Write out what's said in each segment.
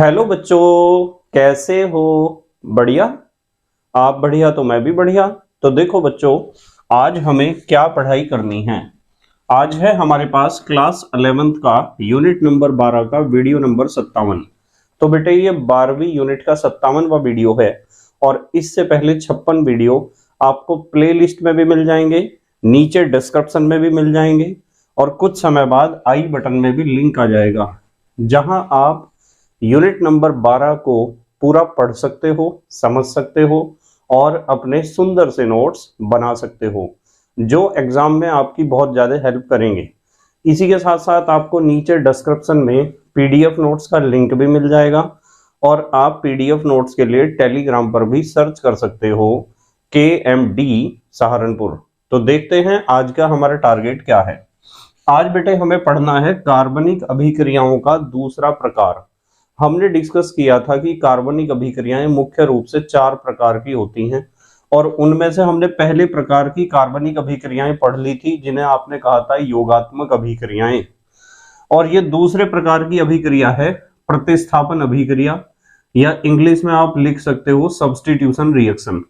Hello बच्चों, कैसे हो? बढ़िया। आप बढ़िया तो मैं भी बढ़िया। तो देखो बच्चों, आज हमें क्या पढ़ाई करनी है। आज है हमारे पास क्लास 11th का यूनिट नंबर 12 का वीडियो नंबर 57। तो बेटे ये 12वीं यूनिट का 57वां वीडियो है और इससे पहले 56 वीडियो आपको प्ले लिस्ट में भी मिल जाएंगे, नीचे डिस्क्रिप्शन में भी मिल जाएंगे और कुछ समय बाद आई बटन में भी लिंक आ जाएगा, जहां आप यूनिट नंबर 12 को पूरा पढ़ सकते हो, समझ सकते हो और अपने सुंदर से नोट्स बना सकते हो, जो एग्जाम में आपकी बहुत ज़्यादा हेल्प करेंगे। इसी के साथ साथ आपको नीचे डिस्क्रिप्शन में पीडीएफ नोट्स का लिंक भी मिल जाएगा और आप पीडीएफ नोट्स के लिए टेलीग्राम पर भी सर्च कर सकते हो KMD सहारनपुर। तो देखते हैं आज का हमारा टारगेट क्या है। आज बेटे हमें पढ़ना है कार्बनिक अभिक्रियाओं का दूसरा प्रकार। हमने डिस्कस किया था कि कार्बनिक अभिक्रियाएं मुख्य रूप से 4 प्रकार की होती हैं और उनमें से हमने पहले प्रकार की कार्बनिक अभिक्रियाएं पढ़ ली थी, जिन्हें आपने कहा था योगात्मक अभिक्रियाएं। और ये दूसरे प्रकार की अभिक्रिया है प्रतिस्थापन अभिक्रिया, या इंग्लिश में आप लिख सकते हो सब्स्टिट्यूशन रिएक्शन।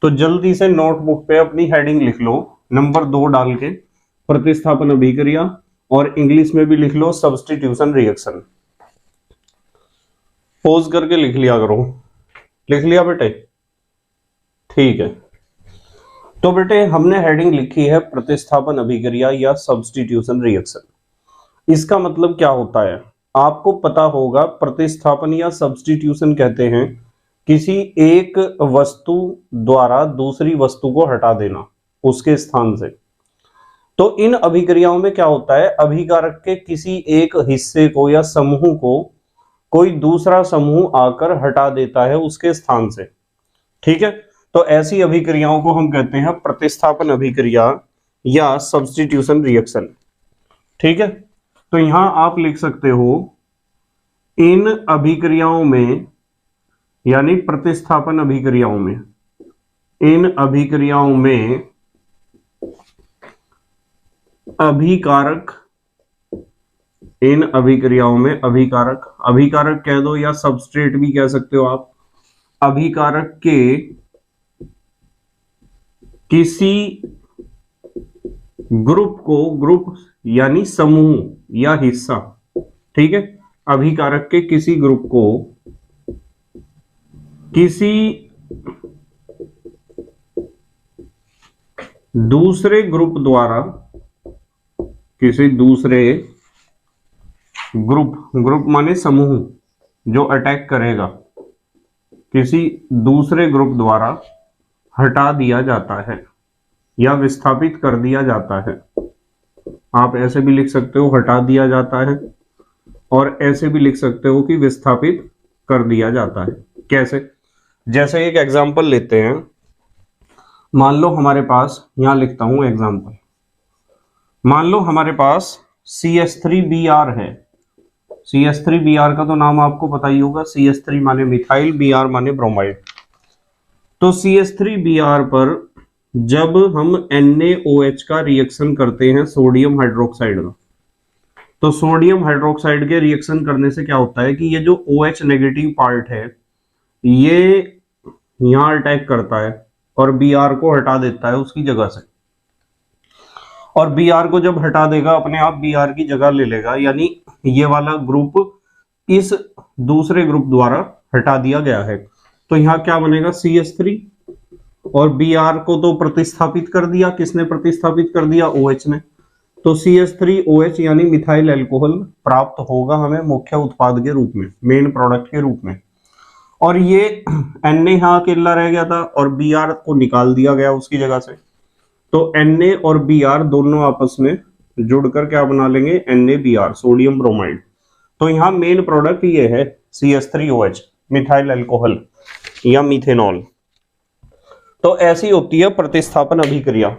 तो जल्दी से नोटबुक पे अपनी हेडिंग लिख लो नंबर 2 डाल के, प्रतिस्थापन अभिक्रिया, और इंग्लिश में भी लिख लो सब्स्टिट्यूशन रिएक्शन। पोज करके लिख लिया करो। लिख लिया बेटे? ठीक है। तो बेटे हमने हेडिंग लिखी है प्रतिस्थापन अभिक्रिया या सब्स्टिट्यूशन रिएक्शन। इसका मतलब क्या होता है आपको पता होगा। प्रतिस्थापन या सब्स्टिट्यूशन कहते हैं किसी एक वस्तु द्वारा दूसरी वस्तु को हटा देना उसके स्थान से। तो इन अभिक्रियाओं में क्या होता है, अभिकारक के किसी एक हिस्से को या समूह को कोई दूसरा समूह आकर हटा देता है उसके स्थान से। ठीक है, तो ऐसी अभिक्रियाओं को हम कहते हैं प्रतिस्थापन अभिक्रिया या सब्स्टिट्यूशन रिएक्शन। ठीक है, तो यहां आप लिख सकते हो इन अभिक्रियाओं में, यानी प्रतिस्थापन अभिक्रियाओं में, इन अभिक्रियाओं में अभिकारक, इन अभिक्रियाओं में अभिकारक, अभिकारक कह दो या सबस्ट्रेट भी कह सकते हो आप, अभिकारक के किसी ग्रुप को, ग्रुप यानी समूह या हिस्सा, ठीक है, अभिकारक के किसी ग्रुप को किसी दूसरे ग्रुप द्वारा, किसी दूसरे ग्रुप, ग्रुप माने समूह जो अटैक करेगा, किसी दूसरे ग्रुप द्वारा हटा दिया जाता है या विस्थापित कर दिया जाता है। आप ऐसे भी लिख सकते हो हटा दिया जाता है, और ऐसे भी लिख सकते हो कि विस्थापित कर दिया जाता है। कैसे? जैसे एक एग्जांपल लेते हैं। मान लो हमारे पास, यहां लिखता हूं एग्जांपल, मान लो हमारे पास CH3Br है। CH3Br का तो नाम आपको पता ही होगा, CH3 माने मिथाइल, Br माने ब्रोमाइड। तो CH3Br पर जब हम NaOH का रिएक्शन करते हैं सोडियम हाइड्रोक्साइड का, तो सोडियम हाइड्रोक्साइड के रिएक्शन करने से क्या होता है कि ये जो OH नेगेटिव पार्ट है ये यहां अटैक करता है और Br को हटा देता है उसकी जगह से। और Br को जब हटा देगा अपने आप Br की जगह ले लेगा, यानी ये वाला ग्रुप इस दूसरे ग्रुप द्वारा हटा दिया गया है। तो यहां क्या बनेगा, CH3, और Br को तो प्रतिस्थापित कर दिया, किसने प्रतिस्थापित कर दिया, OH ने। तो CH3OH यानी मिथाइल अल्कोहल प्राप्त होगा हमें मुख्य उत्पाद के रूप में, मेन प्रोडक्ट के रूप में। और ये Na यहां अकेला रह गया था और Br को निकाल दिया गया उसकी जगह से। तो Na और Br दोनों आपस में जुड़कर क्या बना लेंगे, NaBr, सोडियम ब्रोमाइड। तो यहां मेन प्रोडक्ट ये है CH3OH, मिथाइल अल्कोहल या मीथेनॉल। तो ऐसी होती है प्रतिस्थापन अभिक्रिया,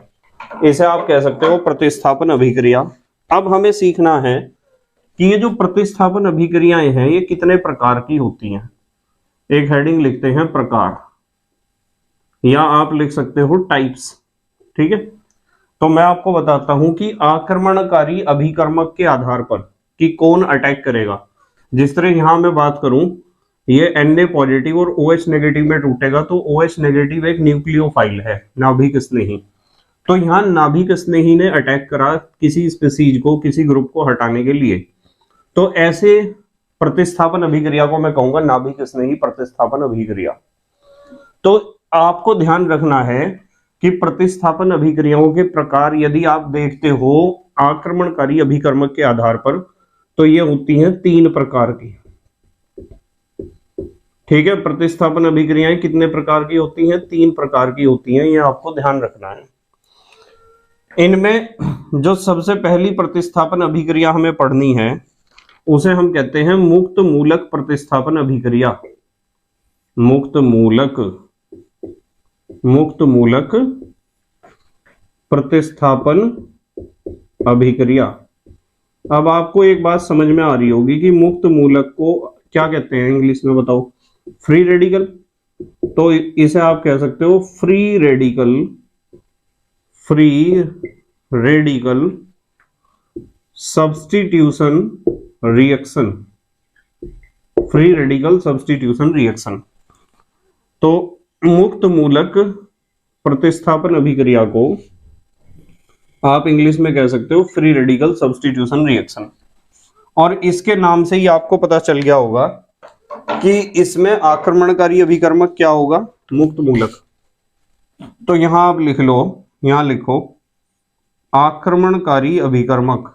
इसे आप कह सकते हो प्रतिस्थापन अभिक्रिया। अब हमें सीखना है कि ये जो प्रतिस्थापन अभिक्रियाएं हैं ये कितने प्रकार की होती हैं। एक हेडिंग लिखते हैं प्रकार, या आप लिख सकते हो टाइप्स। ठीक है, तो मैं आपको बताता हूं कि आक्रमणकारी अभिकर्मक के आधार पर कि कौन अटैक करेगा। जिस तरह यहां मैं बात करूं ये Na पॉजिटिव और OH नेगेटिव में टूटेगा तो OH नेगेटिव एक न्यूक्लियोफाइल है, नाभिक स्नेही। तो यहाँ नाभिक स्नेही ने अटैक करा किसी स्पीसीज को, किसी ग्रुप को हटाने के लिए। तो ऐसे प्रतिस्थापन अभिक्रिया को मैं कहूंगा नाभिक स्नेही प्रतिस्थापन अभिक्रिया। तो आपको ध्यान रखना है कि प्रतिस्थापन अभिक्रियाओं के प्रकार यदि आप देखते हो आक्रमणकारी अभिकर्मक के आधार पर, तो ये होती हैं 3 प्रकार की। ठीक है, प्रतिस्थापन अभिक्रियाएं कितने प्रकार की होती हैं? 3 प्रकार की होती हैं, ये आपको ध्यान रखना है। इनमें जो सबसे पहली प्रतिस्थापन अभिक्रिया हमें पढ़नी है उसे हम कहते हैं मुक्त मूलक प्रतिस्थापन अभिक्रिया। मुक्त मूलक प्रतिस्थापन अभिक्रिया। अब आपको एक बात समझ में आ रही होगी कि मुक्त मूलक को क्या कहते हैं इंग्लिश में, बताओ? Free radical. तो इसे आप कह सकते हो free radical substitution reaction. Free radical substitution reaction. तो मुक्त मूलक प्रतिस्थापन अभिक्रिया को आप इंग्लिश में कह सकते हो फ्री रेडिकल सब्स्टिट्यूशन रिएक्शन। और इसके नाम से ही आपको पता चल गया होगा कि इसमें आक्रमणकारी अभिकर्मक क्या होगा? मुक्त मूलक। तो यहां आप लिख लो, यहां लिखो आक्रमणकारी अभिकर्मक।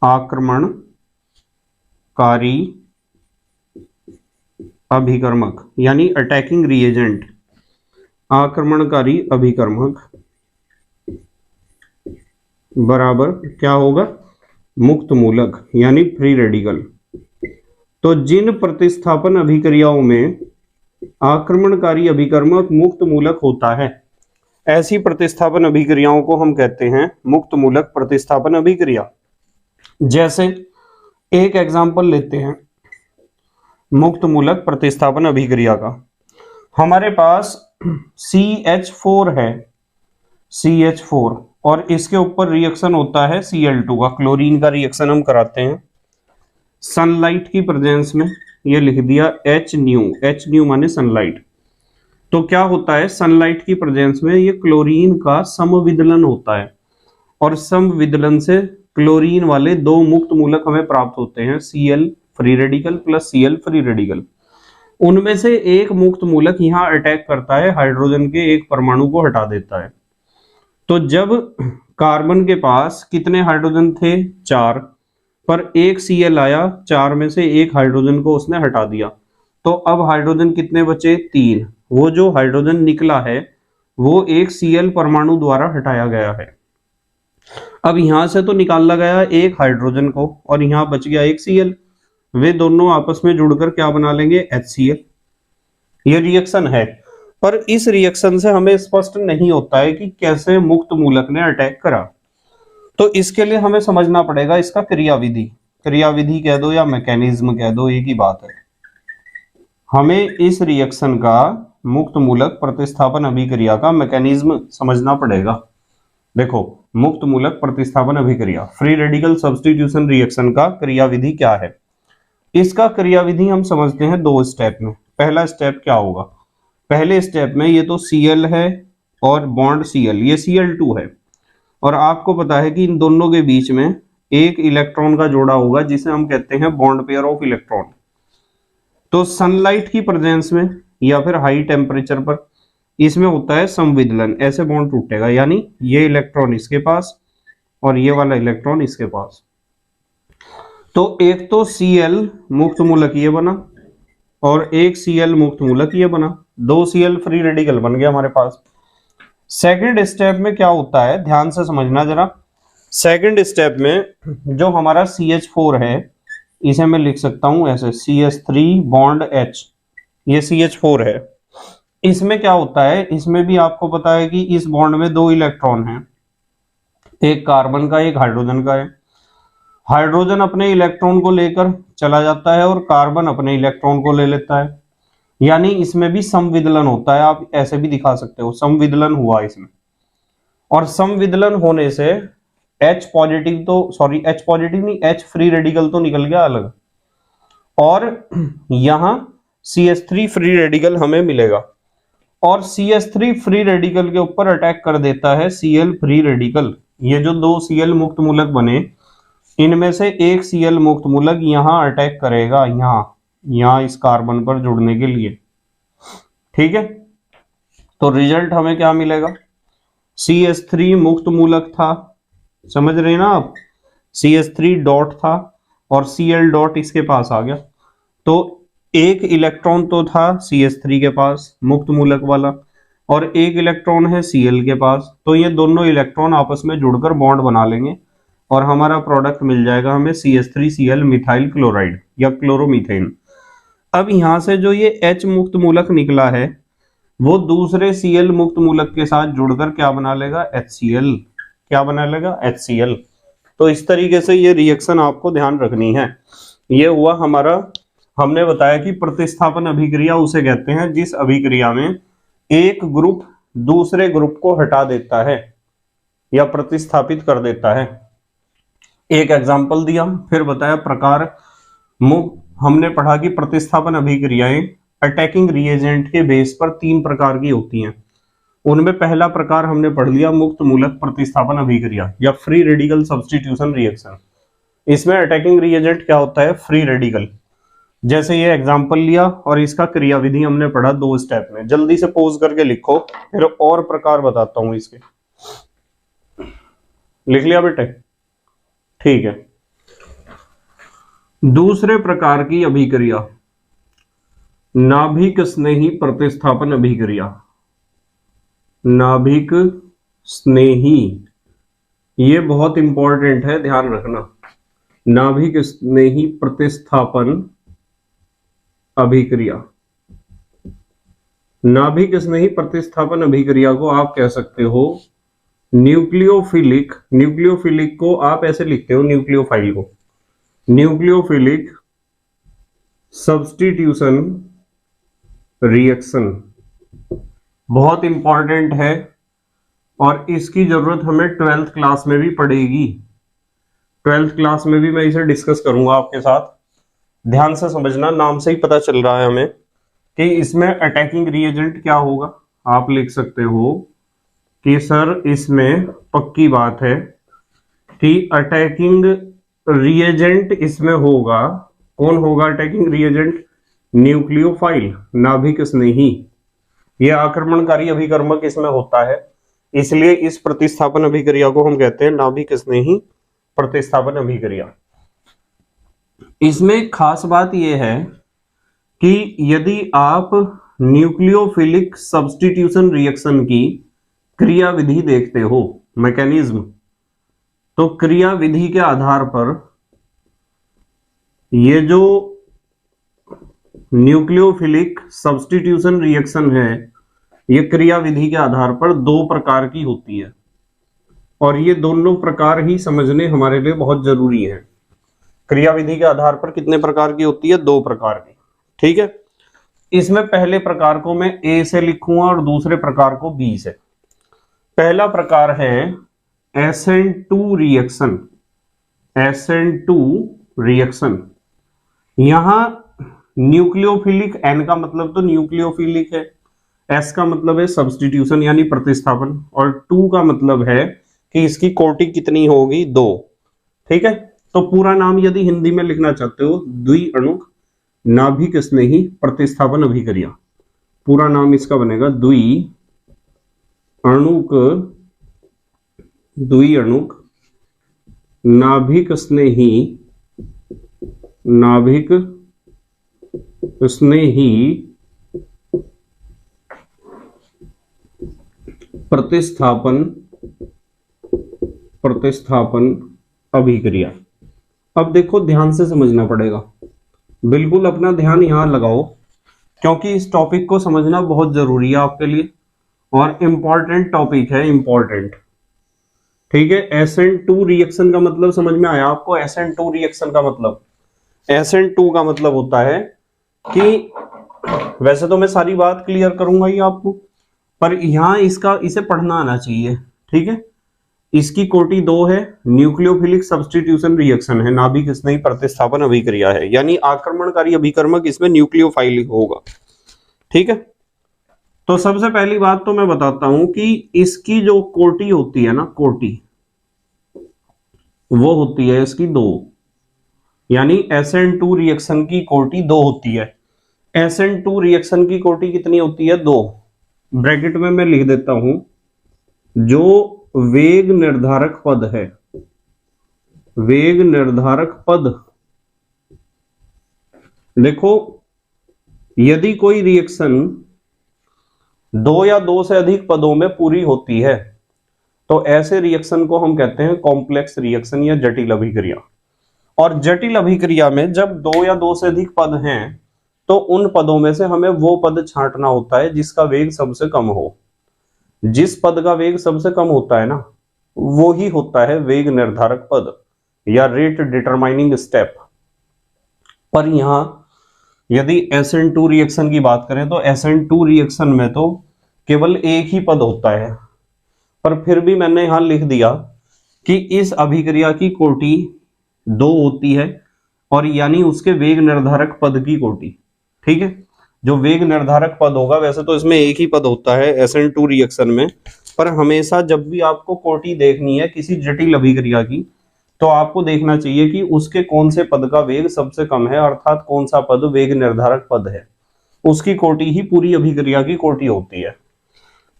आक्रमणकारी अभिकर्मक यानी अटैकिंग रिएजेंट। आक्रमणकारी अभिकर्मक बराबर क्या होगा? मुक्त मूलक यानी फ्री रेडिकल। तो जिन प्रतिस्थापन अभिक्रियाओं में आक्रमणकारी अभिकर्मक मुक्त मूलक होता है, ऐसी प्रतिस्थापन अभिक्रियाओं को हम कहते हैं मुक्त मूलक प्रतिस्थापन अभिक्रिया। जैसे एक एग्जांपल लेते हैं मुक्त मूलक प्रतिस्थापन अभिक्रिया का। हमारे पास CH4 है, CH4, और इसके ऊपर रिएक्शन होता है Cl2 का, क्लोरीन का रिएक्शन हम कराते हैं सनलाइट की प्रेजेंस में। ये लिख दिया H माने सनलाइट। तो क्या होता है सनलाइट की प्रेजेंस में? ये क्लोरीन का समविदलन होता है और समविदलन से क्लोरीन वाले 2 मुक्त मूलक हमें प्राप्त होते हैं, Cl free radical plus Cl free radical. उनमें से एक मुक्त मूलक यहां अटैक करता है, हाइड्रोजन के एक परमाणु को हटा देता है। तो जब कार्बन के पास कितने हाइड्रोजन थे? 4, पर एक Cl आया, 4 में से एक हाइड्रोजन को उसने हटा दिया। तो अब हाइड्रोजन कितने बचे? 3। वो जो हाइड्रोजन निकला है वो एक Cl परमाणु द्वारा हटाया गया है। अब यहां से तो निकाला गया एक हाइड्रोजन को और यहां बच गया एक Cl। वे दोनों आपस में जुड़कर क्या बना लेंगे? HCl। ये रिएक्शन है, पर इस रिएक्शन से हमें स्पष्ट नहीं होता है कि कैसे मुक्त मूलक ने अटैक करा। तो इसके लिए हमें समझना पड़ेगा इसका क्रियाविधि। क्रियाविधि कह दो या मैकेनिज्म कह दो, एक ही बात है। हमें इस रिएक्शन का मुक्त मूलक प्रतिस्थापन अभिक्रिया का मैकेनिज्म समझना पड़ेगा। देखो, मुक्त मूलक प्रतिस्थापन अभिक्रिया फ्री रेडिकल सब्स्टिट्यूशन रिएक्शन का क्रियाविधि क्या है? इसका क्रियाविधि हम समझते हैं 2 स्टेप में। पहला स्टेप क्या होगा? पहले स्टेप में ये तो Cl है और बॉन्ड Cl, ये Cl2 है, और आपको पता है कि इन दोनों के बीच में एक इलेक्ट्रॉन का जोड़ा होगा जिसे हम कहते हैं बॉन्ड पेयर ऑफ इलेक्ट्रॉन। तो सनलाइट की प्रेजेंस में या फिर हाई टेम्परेचर पर इसमें होता है संविदलन, ऐसे बॉन्ड टूटेगा, यानी ये इलेक्ट्रॉन इसके पास और ये वाला इलेक्ट्रॉन इसके पास। तो एक तो Cl मुक्त मूलक ये बना और एक Cl मुक्त मूलक ये बना, 2 Cl फ्री रेडिकल बन गया हमारे पास। सेकंड स्टेप में क्या होता है, ध्यान से समझना जरा। सेकंड स्टेप में जो हमारा CH4 है, इसे मैं लिख सकता हूं ऐसे CH3 बॉन्ड H, ये CH4 है। इसमें क्या होता है, इसमें भी आपको पता है कि इस बॉन्ड में 2 इलेक्ट्रॉन हैं, एक कार्बन का एक हाइड्रोजन का है। हाइड्रोजन अपने इलेक्ट्रॉन को लेकर चला जाता है और कार्बन अपने इलेक्ट्रॉन को ले लेता है, यानी इसमें भी समविदलन होता है। आप ऐसे भी दिखा सकते हो समविदलन हुआ इसमें, और समविदलन होने से H पॉजिटिव नहीं, H फ्री रेडिकल तो निकल गया अलग, और यहां CH3 फ्री रेडिकल हमें मिलेगा, और CH3 फ्री रेडिकल के ऊपर अटैक कर देता है Cl फ्री रेडिकल। ये जो दो Cl मुक्त मूलक बने, इनमें से एक Cl मुक्त मूलक यहां अटैक करेगा, यहां इस कार्बन पर जुड़ने के लिए। ठीक है, तो रिजल्ट हमें क्या मिलेगा? CH3 मुक्त मूलक था, समझ रहे हैं ना आप, CH3 डॉट था और Cl डॉट इसके पास आ गया, तो एक इलेक्ट्रॉन तो था CH3 के पास मुक्त मूलक वाला, और एक इलेक्ट्रॉन है Cl के पास, तो ये दोनों इलेक्ट्रॉन आपस में जुड़कर बॉन्ड बना लेंगे और हमारा प्रोडक्ट मिल जाएगा हमें CH3Cl मिथाइल क्लोराइड या क्लोरोमीथेन। अब यहां से जो ये H मुक्त मूलक निकला है वो दूसरे Cl मुक्त मूलक के साथ जुड़कर क्या बना लेगा? HCl। क्या बना लेगा? HCl। तो इस तरीके से ये रिएक्शन आपको ध्यान रखनी है। ये हुआ हमारा, हमने बताया कि प्रतिस्थापन अभिक्रिया उसे कहते हैं जिस अभिक्रिया में एक ग्रुप दूसरे ग्रुप को हटा देता है या प्रतिस्थापित कर देता है। एक एग्जांपल दिया, फिर बताया प्रकार। हमने पढ़ा कि प्रतिस्थापन अभिक्रियाएं अटैकिंग रिएजेंट के बेस पर 3 प्रकार की होती हैं। उनमें पहला प्रकार हमने पढ़ लिया मुक्त मूलक प्रतिस्थापन अभिक्रिया या फ्री रेडिकल सब्स्टिट्यूशन रिएक्शन। इसमें अटैकिंग रिएजेंट क्या होता है? Free radical. जैसे ये एग्जांपल लिया और इसका क्रियाविधि हमने पढ़ा 2 स्टेप में। जल्दी से पॉज करके लिखो, फिर और प्रकार बताता हूं इसके। लिख लिया बेटे? ठीक है। दूसरे प्रकार की अभिक्रिया नाभिक स्नेही प्रतिस्थापन अभिक्रिया। नाभिक स्नेही, ये बहुत इंपॉर्टेंट है, ध्यान रखना। नाभिक स्नेही प्रतिस्थापन अभिक्रिया। नाभिक स्नेही प्रतिस्थापन अभिक्रिया को आप कह सकते हो न्यूक्लियोफिलिक। न्यूक्लियोफिलिक को आप ऐसे लिखते हो, न्यूक्लियोफाइल को न्यूक्लियोफिलिक सब्स्टिट्यूशन रिएक्शन। बहुत इंपॉर्टेंट है और इसकी जरूरत हमें 12th क्लास में भी पड़ेगी। 12th क्लास में भी मैं इसे डिस्कस करूंगा आपके साथ। ध्यान से समझना, नाम से ही पता चल रहा है हमें कि इसमें अटैकिंग रिएजेंट क्या होगा। आप लिख सकते हो कि सर इसमें पक्की बात है कि अटैकिंग रिएजेंट इसमें होगा। कौन होगा अटैकिंग रिएजेंट? न्यूक्लियोफाइल, नाभिक स्नेही। यह आक्रमणकारी अभिकर्मक इसमें होता है, इसलिए इस प्रतिस्थापन अभिक्रिया को हम कहते हैं नाभिक स्नेही प्रतिस्थापन अभिक्रिया। इसमें खास बात यह है कि यदि आप न्यूक्लियोफिलिक सब्स्टिट्यूशन रिएक्शन की क्रियाविधि देखते हो, मैकेनिज्म, तो क्रियाविधि के आधार पर ये जो न्यूक्लियोफिलिक सब्स्टिट्यूशन रिएक्शन है, ये क्रियाविधि के आधार पर 2 प्रकार की होती है, और ये दोनों प्रकार ही समझने हमारे लिए बहुत जरूरी है। क्रियाविधि के आधार पर कितने प्रकार की होती है? 2 प्रकार की। ठीक है, इसमें पहले प्रकार को मैं A से लिखूंगा और दूसरे प्रकार को B से। पहला प्रकार है SN2 रिएक्शन। SN2 रिएक्शन, यहां न्यूक्लियोफिलिक, N का मतलब तो न्यूक्लियोफिलिक है, S का मतलब है सब्स्टिट्यूशन यानी प्रतिस्थापन, और 2 का मतलब है कि इसकी कोटि कितनी होगी? 2। ठीक है, तो पूरा नाम यदि हिंदी में लिखना चाहते हो, द्विअणुक नाभिक स्नेही प्रतिस्थापन अभिक्रिया। पूरा नाम इसका बनेगा द्विअणुक नाभिक स्नेही प्रतिस्थापन अभिक्रिया। अब देखो, ध्यान से समझना पड़ेगा, बिल्कुल अपना ध्यान यहां लगाओ, क्योंकि इस टॉपिक को समझना बहुत जरूरी है आपके लिए और इंपॉर्टेंट टॉपिक है, इंपॉर्टेंट। ठीक है, SN2 रिएक्शन का मतलब समझ में आया आपको? SN2 रिएक्शन का मतलब, SN2 का मतलब होता है कि, वैसे तो मैं सारी बात क्लियर करूंगा ही आपको, पर यहां इसे पढ़ना आना चाहिए। ठीक है, इसकी कोटि 2 है, न्यूक्लियोफिलिक सब्स्टिट्यूशन रिएक्शन है, नाभिक स्नेही प्रतिस्थापन अभिक्रिया है, यानी आक्रमणकारी अभिकर्मक इसमें न्यूक्लियोफाइल होगा। ठीक है, तो सबसे पहली बात तो मैं बताता हूं कि इसकी जो कोटि होती है ना, कोटि वो होती है इसकी 2, यानी SN2 रिएक्शन की कोटि 2 होती है। SN2 रिएक्शन की कोटि कितनी होती है? 2। ब्रैकेट में मैं लिख देता हूं, जो वेग निर्धारक पद है, वेग निर्धारक पद, देखो यदि कोई रिएक्शन 2 या 2 से अधिक पदों में पूरी होती है तो ऐसे रिएक्शन को हम कहते हैं कॉम्प्लेक्स रिएक्शन या जटिल अभिक्रिया। और जटिल अभिक्रिया में जब 2 या 2 से अधिक पद हैं तो उन पदों में से हमें वो पद छांटना होता है जिसका वेग सबसे कम हो। जिस पद का वेग सबसे कम होता है ना, वो ही होता है वेग निर्धारक पद या रेट डिटरमाइनिंग स्टेप। पर यहां यदि SN2 रिएक्शन की बात करें तो SN2 रिएक्शन में तो केवल एक ही पद होता है, पर फिर भी मैंने यहां लिख दिया कि इस अभिक्रिया की कोटि 2 होती है, और यानी उसके वेग निर्धारक पद की कोटि। ठीक है, जो वेग निर्धारक पद होगा, वैसे तो इसमें एक ही पद होता है SN2 रिएक्शन में, पर हमेशा जब भी आपको कोटि देखनी है किसी जटिल अभिक्रिया की तो आपको देखना चाहिए कि उसके कौन से पद का वेग सबसे कम है, अर्थात कौन सा पद वेग निर्धारक पद है, उसकी कोटि ही पूरी अभिक्रिया की कोटि होती है।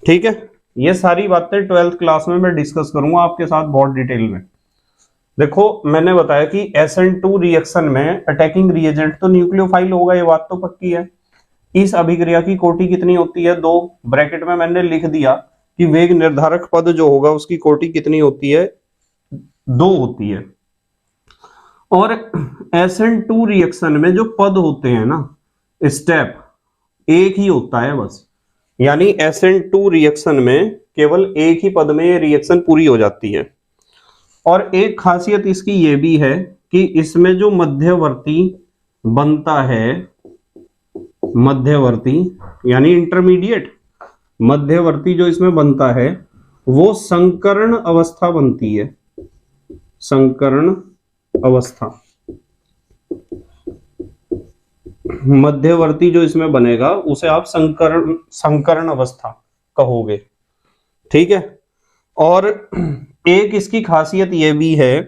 ठीक है, ये सारी बातें 12th क्लास में मैं डिस्कस करूंगा आपके साथ बहुत डिटेल में। देखो मैंने बताया कि SN2 रिएक्शन में अटैकिंग रिएजेंट तो न्यूक्लियोफाइल होगा, ये बात तो पक्की है। इस अभिक्रिया की कोटि कितनी होती है? 2। ब्रैकेट में मैंने लिख दिया कि वेग निर्धारक पद जो होगा उसकी कोटि कितनी होती है? 2 होती है। और SN2 रिएक्शन में जो पद होते हैं ना, स्टेप एक ही होता है बस, यानी SN2 रिएक्शन में केवल एक ही पद में ये रिएक्शन पूरी हो जाती है। और एक खासियत इसकी ये भी है कि इसमें जो मध्यवर्ती बनता है, मध्यवर्ती यानी इंटरमीडिएट मध्यवर्ती जो इसमें बनता है वो संकरण अवस्था बनती है, संकरण अवस्था। मध्यवर्ती जो इसमें बनेगा उसे आप संकरण अवस्था कहोगे। ठीक है, और एक इसकी खासियत यह भी है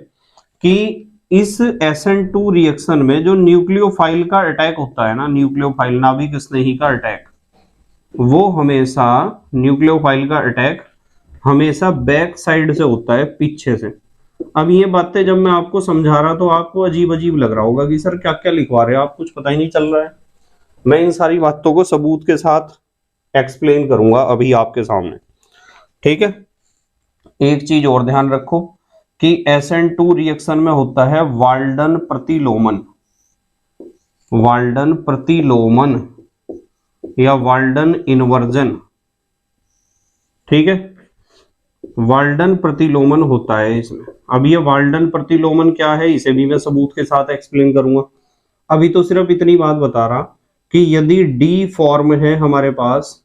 कि इस SN2 रिएक्शन में जो न्यूक्लियोफाइल का अटैक होता है ना, न्यूक्लियोफाइल नाभिक स्नेही का अटैक, वो हमेशा न्यूक्लियोफाइल का अटैक हमेशा बैक साइड से होता है, पीछे से। अब ये बातें जब मैं आपको समझा रहा तो आपको अजीब अजीब लग रहा होगा कि सर क्या क्या लिखवा रहे हैं आप, कुछ पता ही नहीं चल रहा है। मैं इन सारी बातों को सबूत के साथ एक्सप्लेन करूंगा अभी आपके सामने। ठीक है, एक चीज और ध्यान रखो कि SN2 रिएक्शन में होता है वाल्डन प्रतिलोमन, वाल्डन प्रतिलोमन या वाल्डन इन्वर्जन। ठीक है, वाल्डन प्रतिलोमन होता है इसमें। अब ये वाल्डन प्रतिलोमन क्या है इसे भी मैं सबूत के साथ एक्सप्लेन करूंगा। अभी तो सिर्फ इतनी बात बता रहा कि यदि D फॉर्म है हमारे पास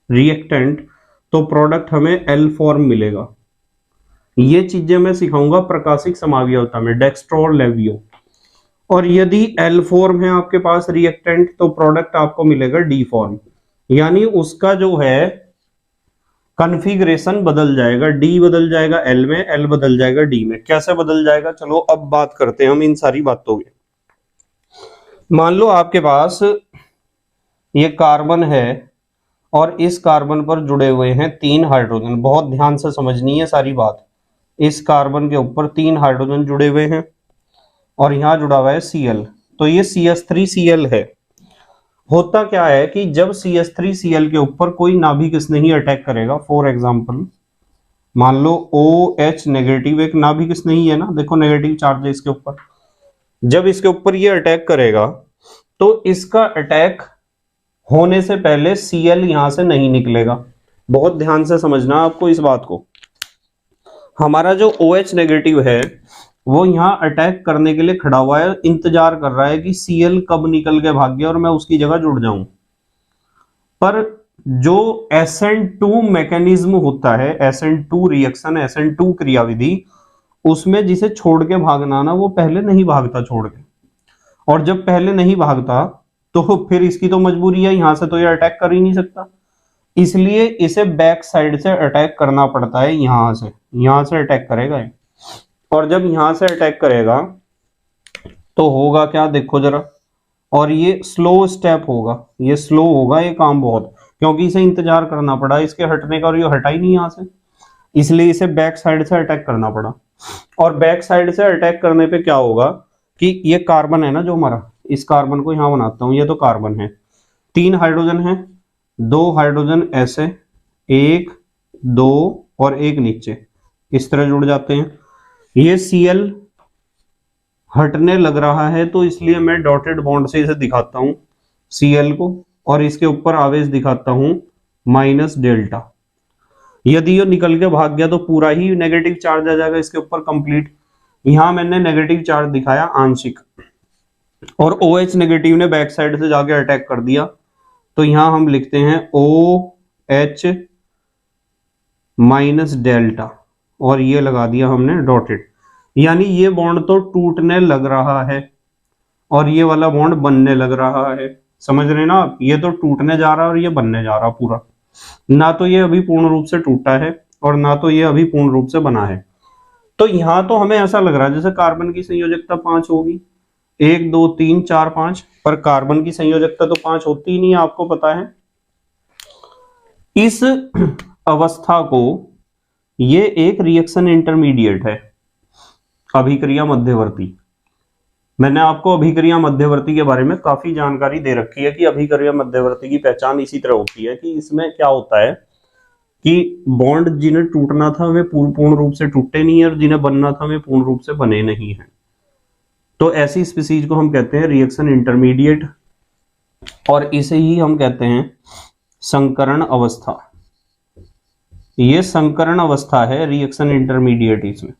रिएक्टेंट तो प्रोडक्ट हमें L फॉर्म मिलेगा। ये चीजें मैं सिखाऊंगा प्रकाशिक समावयवता में, डेक्स्ट्रो और लेवियो। और यदि L फॉर्म है आपके पास रिएक्टेंट तो प्रोडक्ट आपको मिलेगा D फॉर्म, यानी उसका जो है कॉन्फ़िगरेशन बदल जाएगा, D बदल जाएगा L में, L बदल जाएगा D में। कैसे बदल जाएगा, चलो अब बात करते हैं हम इन सारी बातों की। मान लो आपके पास ये कार्बन है और इस कार्बन पर जुड़े हुए हैं 3 हाइड्रोजन। बहुत ध्यान से समझनी है सारी बात। इस कार्बन के ऊपर 3 हाइड्रोजन जुड़े हुए हैं और यहां जुड़ा हुआ है Cl, तो ये CH3Cl है। होता क्या है कि जब CH3Cl के ऊपर कोई नाभिक स्नेही अटैक करेगा, फॉर एग्जांपल मान लो OH नेगेटिव एक नाभिक स्नेही है ना, देखो नेगेटिव चार्ज है इसके ऊपर। जब इसके ऊपर ये अटैक करेगा तो इसका अटैक होने से पहले Cl यहां से नहीं निकलेगा। बहुत ध्यान से समझना आपको इस बात को। हमारा जो OH नेगेटिव है वो यहाँ अटैक करने के लिए खड़ा हुआ है, इंतजार कर रहा है कि Cl कब निकल के भाग गया और मैं उसकी जगह जुड़ जाऊं। पर जो SN2 मैकेनिज्म होता है, SN2 रिएक्शन, SN2 क्रियाविधि, उसमें जिसे छोड़ के भागना ना, वो पहले नहीं भागता छोड़ के, और जब पहले नहीं भागता तो फिर इसकी तो मजबूरी है, यहां से तो ये अटैक कर ही नहीं सकता, इसलिए इसे बैक साइड से अटैक करना पड़ता है, यहां से अटैक करेगा ये। और जब यहां से अटैक करेगा तो होगा क्या, देखो जरा, और ये स्लो स्टेप होगा, ये स्लो होगा ये काम बहुत, क्योंकि इसे इंतजार करना पड़ा इसके हटने का, और ये हटा ही नहीं यहां से, इसलिए इसे बैक साइड से अटैक करना पड़ा। और बैक साइड से अटैक करने पे क्या होगा कि ये कार्बन है ना जो हमारा, इस कार्बन को यहां बनाता हूं, ये तो कार्बन है, 3 हाइड्रोजन है, 2 हाइड्रोजन ऐसे, 1 2 और 1 नीचे, इस तरह जुड़ जाते हैं। ये Cl हटने लग रहा है, तो इसलिए मैं डॉटेड बॉन्ड से इसे दिखाता हूं Cl को, और इसके ऊपर आवेश दिखाता हूं माइनस डेल्टा। यदि ये निकल के भाग गया तो पूरा ही नेगेटिव चार्ज आ जाएगा इसके ऊपर कंप्लीट। यहां मैंने नेगेटिव चार्ज दिखाया आंशिक, और OH नेगेटिव ने बैक साइड से जाके अटैक कर दिया, तो यहां हम लिखते हैं OH माइनस डेल्टा, और ये लगा दिया हमने डॉटेड, यानी ये बॉन्ड तो टूटने लग रहा है और ये वाला बॉन्ड बनने लग रहा है, समझ रहे ना आप, ये तो टूटने जा रहा है और ये बनने जा रहा पूरा, ना तो ये अभी पूर्ण रूप से टूटा है और ना तो ये अभी पूर्ण रूप से बना है। तो यहां तो हमें ऐसा लग रहा है जैसे कार्बन की संयोजकता 5 होगी, 1 2 3 4 5, पर कार्बन की संयोजकता तो 5 होती ही नहीं, आपको पता है। इस अवस्था को, ये एक रिएक्शन इंटरमीडिएट है, अभिक्रिया मध्यवर्ती। मैंने आपको अभिक्रिया मध्यवर्ती के बारे में काफी जानकारी दे रखी है कि अभिक्रिया मध्यवर्ती की पहचान इसी तरह होती है कि इसमें क्या होता है कि बॉन्ड जिन्हें टूटना था वे पूर्ण रूप से टूटे नहीं है, और जिन्हें बनना था वे पूर्ण रूप से बने नहीं है। तो ऐसी स्पीसीज को हम कहते हैं रिएक्शन इंटरमीडिएट, और इसे ही हम कहते हैं संकरण अवस्था। ये संकरण अवस्था है रिएक्शन इंटरमीडिएट इसमें,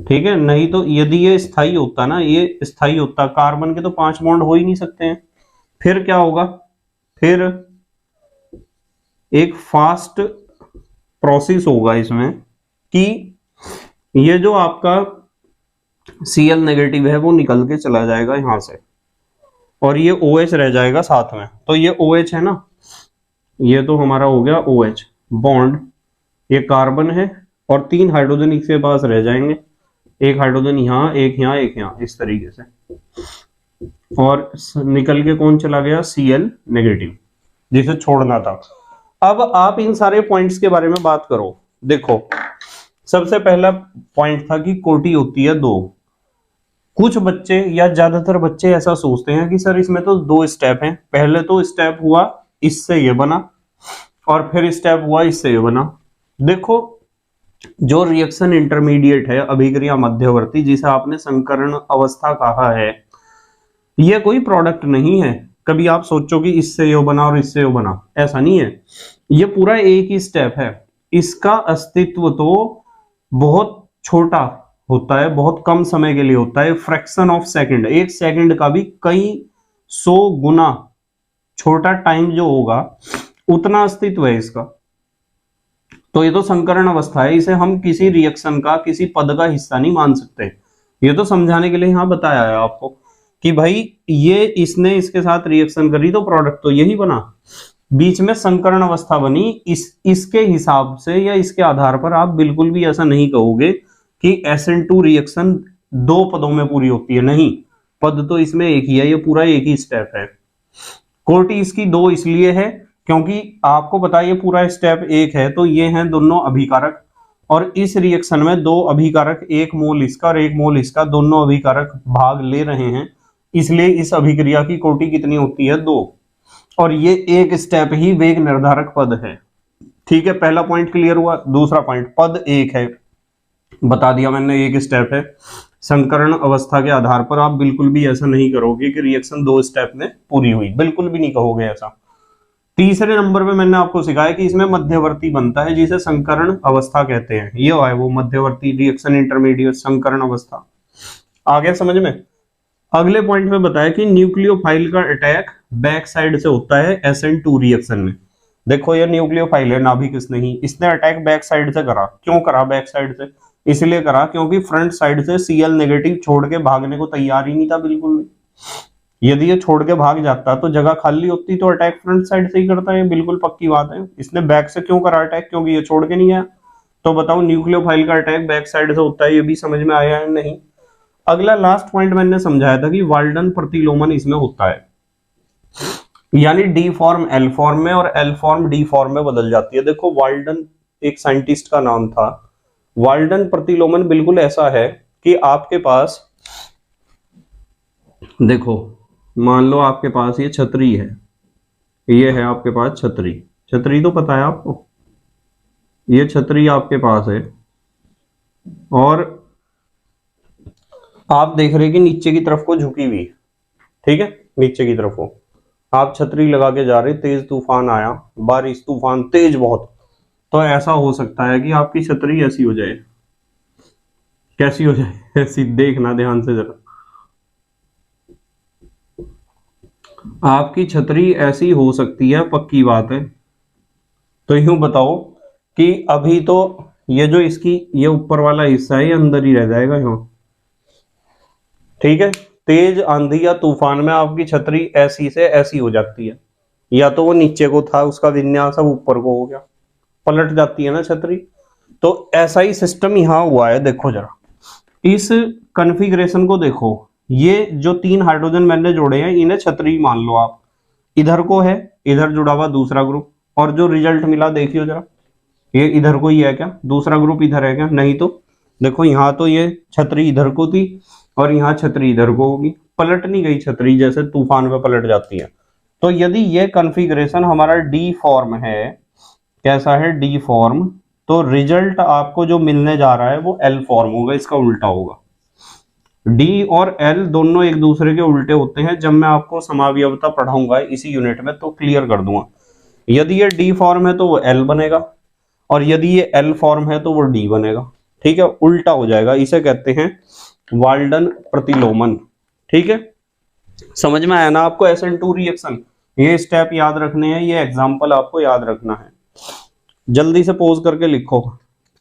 ठीक है। नहीं तो यदि ये स्थायी होता ना, ये स्थायी होता, कार्बन के तो 5 बॉन्ड हो ही नहीं सकते हैं, फिर क्या होगा, फिर एक फास्ट प्रोसेस होगा इसमें कि ये जो आपका Cl नेगेटिव है वो निकल के चला जाएगा यहां से, और ये OH रह जाएगा साथ में। तो ये OH है ना, ये तो हमारा हो गया OH बॉन्ड, ये कार्बन है, और 3 हाइड्रोजन इसके पास रह जाएंगे, 1 हाइड्रोजन यहाँ, 1 यहाँ, 1 यहाँ, इस तरीके से, और निकल के कौन चला गया, Cl नेगेटिव, जिसे छोड़ना था। अब आप इन सारे पॉइंट्स के बारे में बात करो। देखो, सबसे पहला पॉइंट था कि कोटि होती है 2। कुछ बच्चे या ज्यादातर बच्चे ऐसा सोचते हैं कि सर इसमें तो 2 स्टेप हैं, पहले तो स्टेप हुआ इससे ये बना और फिर स्टेप हुआ इससे ये बना। देखो, जो रिएक्शन इंटरमीडिएट है, अभिक्रिया मध्यवर्ती, जिसे आपने संकरण अवस्था कहा है, यह कोई प्रोडक्ट नहीं है। कभी आप सोचो कि इससे ये बना और इससे ये बना, ऐसा नहीं है, ये पूरा एक ही स्टेप है। इसका अस्तित्व तो बहुत छोटा होता है, बहुत कम समय के लिए होता है, फ्रैक्शन ऑफ सेकंड, 1 सेकंड का भी कई 100 गुना छोटा टाइम जो होगा उतना अस्तित्व है इसका। तो ये तो संकरण अवस्था है, इसे हम किसी रिएक्शन का, किसी पद का हिस्सा नहीं मान सकते। ये तो समझाने के लिए यहां बताया है आपको कि भाई ये इसने इसके साथ रिएक्शन करी तो प्रोडक्ट तो यही बना, बीच में संकरण अवस्था बनी। इसके हिसाब से या इसके आधार पर आप बिल्कुल भी ऐसा नहीं कहोगे कि SN2 रिएक्शन 2 पदों में पूरी होती है, नहीं, पद तो इसमें एक ही है, ये पूरा एक ही स्टेप है। कोटि इसकी 2 इसलिए है क्योंकि आपको पता है ये पूरा स्टेप 1 है, तो ये हैं दोनों अभिकारक, और इस रिएक्शन में 2 अभिकारक, 1 मोल इसका और 1 मोल इसका, दोनों अभिकारक भाग ले रहे हैं, इसलिए इस अभिक्रिया की कोटि कितनी होती है, 2, और ये एक स्टेप ही वेग निर्धारक पद है। ठीक है, पहला पॉइंट क्लियर हुआ। दूसरा पॉइंट, पद 1 है, बता दिया मैंने, एक स्टेप है। संकरण अवस्था के आधार पर आप बिल्कुल भी ऐसा नहीं करोगे कि रिएक्शन 2 स्टेप में पूरी हुई, बिल्कुल भी नहीं कहोगे ऐसा। तीसरे नंबर पे मैंने आपको सिखाया कि इसमें मध्यवर्ती बनता है जिसे संकरण अवस्था कहते हैं, ये है वो मध्यवर्ती रिएक्शन इंटरमीडिएट संकरण अवस्था। आ गया समझ में? अगले पॉइंट में बताया कि न्यूक्लियोफाइल का अटैक बैक साइड से होता है SN2 रिएक्शन में। देखो ये न्यूक्लियोफाइल है, नाभिक इसने ही, इसने अटैक बैक साइड से करा। क्यों करा बैक साइड से? इसलिए करा क्योंकि फ्रंट साइड से Cl नेगेटिव छोड़ के भागने को तैयार ही नहीं था बिल्कुल भी। यदि ये छोड़ के भाग जाता तो जगह खाली होती, तो अटैक फ्रंट साइड से ही करता है, बिल्कुल पक्की बात है। इसने बैक से क्यों करा अटैक? क्योंकि ये छोड़ के नहीं गया। तो बताओ न्यूक्लियोफाइल का अटैक बैक साइड से होता है, ये भी समझ में आया है नहीं? अगला लास्ट पॉइंट मैंने समझाया था कि वाल्डन प्रतिलोमन इसमें होता है, यानी डी फॉर्म एल फॉर्म में और एल फॉर्म डी फॉर्म में बदल जाती है। देखो वाल्डन एक साइंटिस्ट का नाम था। वाल्डन प्रतिलोमन बिल्कुल ऐसा है कि आपके पास, देखो मान लो आपके पास ये छतरी है, ये है आपके पास छतरी, छतरी तो पता है आपको, ये छतरी आपके पास है और आप देख रहे हैं कि नीचे की तरफ को झुकी हुई, ठीक है, नीचे की तरफ को आप छतरी लगा के जा रहे, तेज तूफान आया, बारिश तूफान तेज बहुत, तो ऐसा हो सकता है कि आपकी छतरी ऐसी हो जाए। कैसी हो जाए? ऐसी, देखना ध्यान से जरा, आपकी छतरी ऐसी हो सकती है, पक्की बात है। तो यूं बताओ कि अभी तो ये जो इसकी ये ऊपर वाला हिस्सा है ये अंदर ही रह जाएगा यूं, ठीक है। तेज आंधी या तूफान में आपकी छतरी ऐसी से ऐसी हो जाती है, या तो वो नीचे को था उसका विन्यास अब ऊपर को हो गया, पलट जाती है ना छतरी। तो ऐसा ही सिस्टम यहां हुआ है। देखो जरा इस कॉन्फ़िगरेशन को देखो, ये जो 3 हाइड्रोजन मैंने जोड़े हैं इन्हें छतरी मान लो आप, इधर को है, इधर जुड़ा हुआ दूसरा ग्रुप, और जो रिजल्ट मिला देखियो जरा, ये इधर को ही है क्या? दूसरा ग्रुप इधर है क्या? नहीं तो देखो यहाँ तो ये छतरी इधर को थी और यहाँ छतरी इधर को होगी, पलट नहीं गई छतरी जैसे तूफान में पलट जाती है। तो यदि ये कॉन्फ़िगरेशन हमारा डी फॉर्म है, कैसा है? डी फॉर्म, तो रिजल्ट आपको जो मिलने जा रहा है वो एल फॉर्म होगा, इसका उल्टा होगा। डी और एल दोनों एक दूसरे के उल्टे होते हैं। जब मैं आपको समावयवता पढ़ाऊंगा इसी यूनिट में तो क्लियर कर दूंगा। यदि ये डी फॉर्म है तो वो एल बनेगा, और यदि ये एल फॉर्म है तो वो डी बनेगा, ठीक है, उल्टा हो जाएगा। इसे कहते हैं वाल्डन प्रतिलोमन, ठीक है। समझ में आया ना आपको? SN2 रिएक्शन, ये स्टेप याद रखने हैं, ये एग्जांपल आपको याद रखना है। जल्दी से पोज करके लिखो,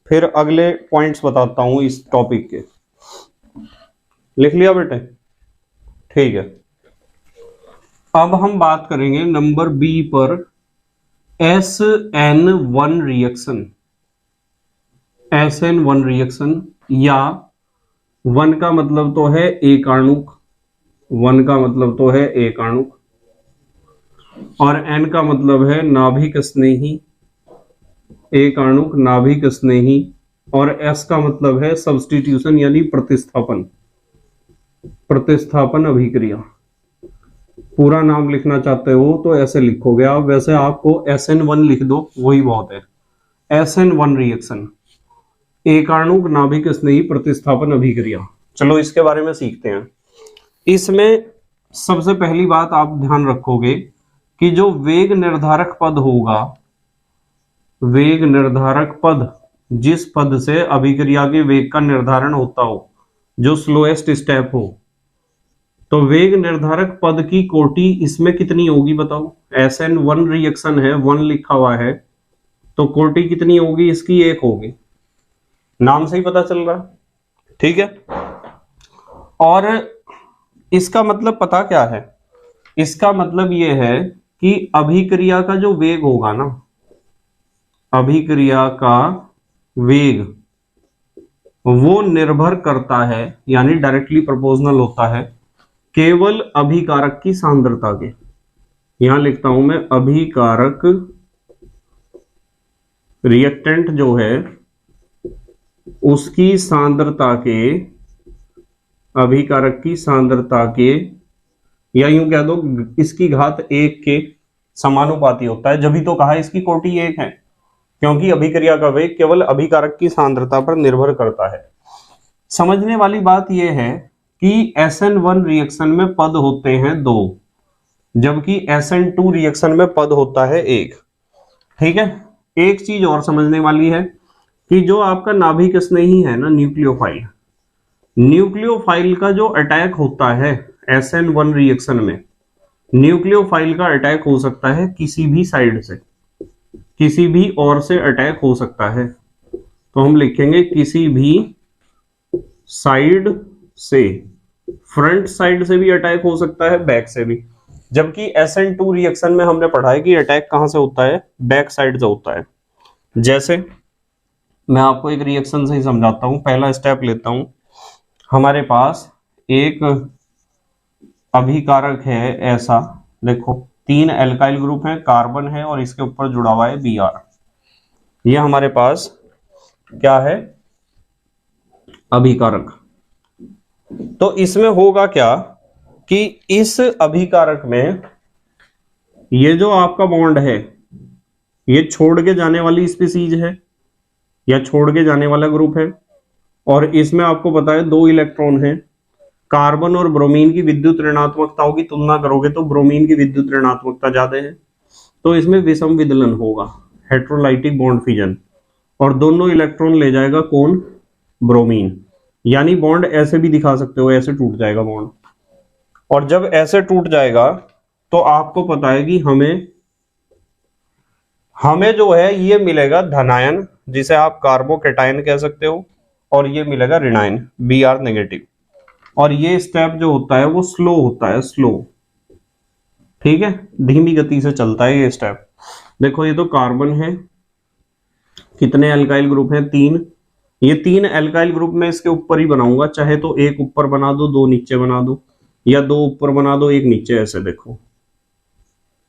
फिर अगले पॉइंट्स बताता हूं इस टॉपिक के। लिख लिया बेटे? ठीक है। अब हम बात करेंगे नंबर बी पर, SN1 रिएक्शन। SN1 रिएक्शन, या 1 का मतलब तो है एक आणुक, 1 का मतलब तो है एक आणुक, और N का मतलब है नाभिक स्नेही, एक आणुक नाभिक स्नेही, और S का मतलब है सब्स्टिट्यूशन यानी प्रतिस्थापन, प्रतिस्थापन अभिक्रिया। पूरा नाम लिखना चाहते हो तो ऐसे लिखोगे आप, वैसे आपको SN1 लिख दो वही बहुत है। SN1 रिएक्शन, एक आणुक नाभिक स्नेही प्रतिस्थापन अभिक्रिया। चलो इसके बारे में सीखते हैं। इसमें सबसे पहली बात आप ध्यान रखोगे कि जो वेग निर्धारक पद होगा, वेग निर्धारक पद, जिस पद से अभिक्रिया के वेग का निर्धारण होता हो, जो स्लोएस्ट स्टेप हो, तो वेग निर्धारक पद की कोटि इसमें कितनी होगी बताओ? SN1 रिएक्शन है, 1 लिखा हुआ है, तो कोटि कितनी होगी इसकी? 1 होगी, नाम से ही पता चल रहा है, ठीक है। और इसका मतलब पता क्या है? इसका मतलब यह है कि अभिक्रिया का जो वेग होगा ना, अभिक्रिया का वेग वो निर्भर करता है, यानी डायरेक्टली प्रोपोर्शनल होता है केवल अभिकारक की सांद्रता के। यहां लिखता हूं मैं, अभिकारक रिएक्टेंट जो है उसकी सांद्रता के, अभिकारक की सांद्रता के, या यूं कह दो इसकी घात 1 के समानुपाती होता है। जब भी तो कहा इसकी कोटि 1 है, क्योंकि अभिक्रिया का वेग केवल अभिकारक की सांद्रता पर निर्भर करता है। समझने वाली बात यह है कि SN1 रिएक्शन में पद होते हैं 2, जबकि SN2 रिएक्शन में पद होता है 1, ठीक है। एक चीज और समझने वाली है कि जो आपका नाभिक स्नेही है ना, न्यूक्लियोफाइल, न्यूक्लियोफाइल का जो अटैक होता है SN1 रिएक्शन में न्यूक्लियोफाइल का अटैक हो सकता है किसी भी साइड से, किसी भी ओर से अटैक हो सकता है। तो हम लिखेंगे किसी भी साइड से, फ्रंट साइड से भी अटैक हो सकता है, बैक से भी। जबकि SN2 रिएक्शन में हमने पढ़ा है कि अटैक कहां से होता है, बैक साइड से होता है। जैसे मैं आपको एक रिएक्शन से ही समझाता हूं, पहला स्टेप लेता हूं। हमारे पास एक अभिकारक है ऐसा, देखो 3 एल्काइल ग्रुप है, कार्बन है और इसके ऊपर जुड़ा हुआ है Br। ये हमारे पास क्या है, अभिकारक। तो इसमें होगा क्या कि इस अभिकारक में ये जो आपका बॉन्ड है ये छोड़ के जाने वाली स्पीसीज है या छोड़ के जाने वाला ग्रुप है, और इसमें आपको पता है 2 इलेक्ट्रॉन है। कार्बन और ब्रोमीन की विद्युत ऋणात्मकताओं की तुलना करोगे तो ब्रोमीन की विद्युत ऋणात्मकता ज्यादा है, तो इसमें विषम विदलन होगा, हेट्रोलाइटिक बॉन्ड फिजन, और दोनों इलेक्ट्रॉन ले जाएगा कौन, ब्रोमीन। यानी बॉन्ड ऐसे भी दिखा सकते हो, ऐसे टूट जाएगा बॉन्ड। और जब ऐसे टूट जाएगा तो आपको पता है कि हमें जो है ये मिलेगा धनायन, जिसे आप कार्बोकैटायन कह सकते हो, और ये मिलेगा ऋणायन Br नेगेटिव। और ये स्टेप जो होता है वो स्लो होता है, स्लो, ठीक है, धीमी गति से चलता है ये स्टेप। देखो ये तो कार्बन है, कितने अल्काइल ग्रुप हैं, 3। ये 3 अल्काइल ग्रुप में इसके ऊपर ही बनाऊंगा, चाहे तो एक ऊपर बना दो, 2 नीचे बना दो, या 2 ऊपर बना दो, 1 नीचे, ऐसे। देखो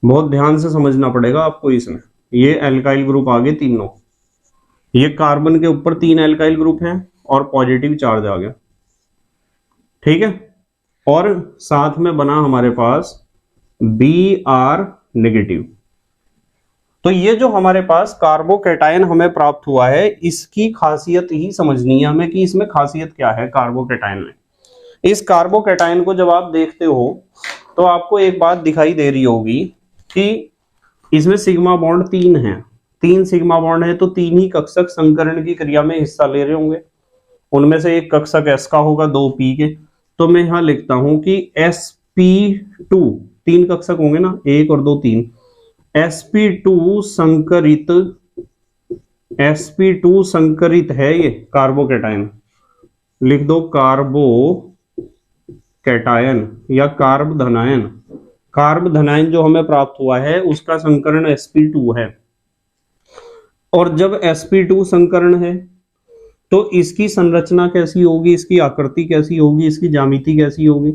बहुत ध्यान से समझना पड़ेगा आपको इसमें। ये अल्काइल ग्रुप आगे तीनों, ये कार्बन के ऊपर 3 अल्काइल ग्रुप हैं और पॉजिटिव चार्ज आ गया, ठीक है। और साथ में बना हमारे पास Br नेगेटिव। तो ये जो हमारे पास कार्बोकैटायन हमें प्राप्त हुआ है, इसकी खासियत ही समझनी है हमें कि इसमें खासियत क्या है कार्बोकैटायन में। इस कार्बोकैटायन को जब आप देखते हो तो आपको एक बात दिखाई दे रही होगी कि इसमें सिग्मा बॉन्ड 3 है, 3 सिग्मा बॉन्ड है, तो 3 ही कक्षक संकरण की क्रिया में हिस्सा ले रहे होंगे। उनमें से एक कक्षक S का होगा 2 P के, तो मैं यहां लिखता हूं कि sp2, 3 कक्षक होंगे ना, 1 और 2 3, sp2 संकरित, sp2 संकरित है ये कार्बोकैटायन। लिख दो कार्बो कैटायन या कार्ब धनायन। कार्ब धनायन जो हमें प्राप्त हुआ है उसका संकरण sp2 है। और जब sp2 संकरण है तो इसकी संरचना कैसी होगी, इसकी आकृति कैसी होगी, इसकी ज्यामिति कैसी होगी,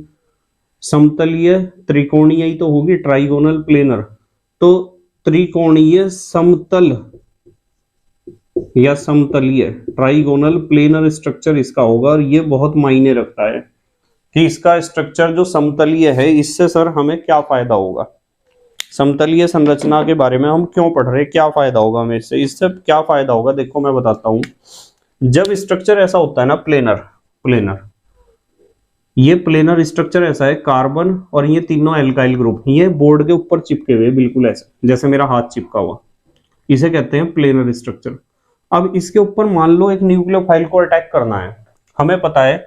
समतलीय त्रिकोणीय ही तो होगी, ट्राइगोनल प्लेनर। तो त्रिकोणीय समतल या समतलीय ट्राइगोनल प्लेनर स्ट्रक्चर इसका होगा। और ये बहुत मायने रखता है कि इसका स्ट्रक्चर जो समतलीय है, इससे सर हमें क्या फायदा होगा, समतलीय संरचना के बारे में हम क्यों पढ़ रहे हैं, क्या फायदा होगा हमें इससे, इससे क्या फायदा होगा देखो मैं बताता हूं। जब स्ट्रक्चर ऐसा होता है ना, प्लेनर, ये प्लेनर स्ट्रक्चर ऐसा है, कार्बन और ये तीनों एल्काइल ग्रुप ये बोर्ड के ऊपर चिपके हुए बिल्कुल ऐसे, जैसे मेरा हाथ चिपका हुआ, इसे कहते हैं प्लेनर स्ट्रक्चर। अब इसके ऊपर मान लो एक न्यूक्लियोफाइल को अटैक करना है। हमें पता है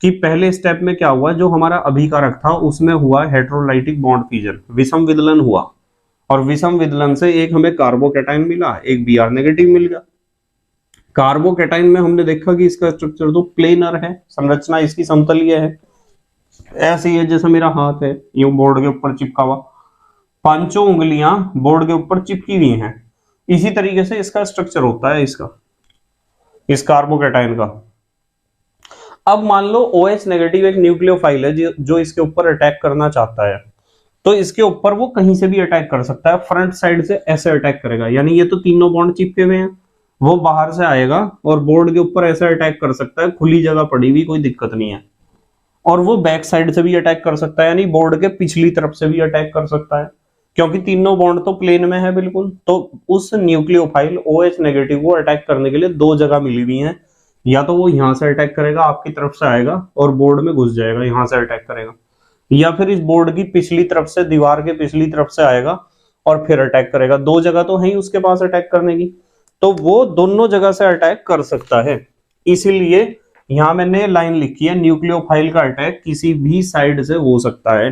कि पहले स्टेप में क्या हुआ, जो हमारा अभिकारक था उसमें हुआ हेट्रोलाइटिक बॉन्ड फिजन, विषम विदलन हुआ, और विषम विदलन से एक हमें कार्बोकैटायन मिला, एक Br नेगेटिव मिल गया। कार्बोकैटायन में हमने देखा कि इसका स्ट्रक्चर तो प्लेनर है, संरचना इसकी समतलीय है, ऐसे ही है जैसे मेरा हाथ है, यूं बोर्ड के ऊपर चिपका हुआ, 5 उंगलियां बोर्ड के ऊपर चिपकी हुई हैं। इसी तरीके से इसका स्ट्रक्चर होता है, इसका, इस कार्बोकैटायन का। अब मान लो OH नेगेटिव एक न्यूक्लियोफाइल है जो इसके ऊपर अटैक करना चाहता है, तो इसके ऊपर वो कहीं से भी अटैक कर सकता है, फ्रंट साइड से ऐसे अटैक करेगा। यानी ये तो तीनों बॉन्ड चिपके हुए हैं, वो बाहर से आएगा और बोर्ड के ऊपर ऐसे अटैक कर सकता है, खुली जगह पड़ी हुई, कोई दिक्कत नहीं है। और वो बैक साइड से भी अटैक कर सकता है, यानी बोर्ड के पिछली तरफ से भी अटैक कर सकता है, क्योंकि तीनों बॉन्ड तो प्लेन में है बिल्कुल। तो उस न्यूक्लियोफाइल OH नेगेटिव को अटैक करने के लिए 2 जगह मिली हुई है, या तो वो यहां से अटैक करेगा, आपकी तरफ से आएगा और बोर्ड में घुस जाएगा, यहां से अटैक करेगा, या फिर इस बोर्ड की पिछली तरफ से, दीवार के पिछली तरफ से आएगा और फिर अटैक करेगा। 2 जगह तो है ही उसके पास अटैक करने की, तो वो दोनों जगह से अटैक कर सकता है। इसीलिए यहां मैंने लाइन लिखी है, न्यूक्लियोफाइल का अटैक किसी भी साइड से हो सकता है।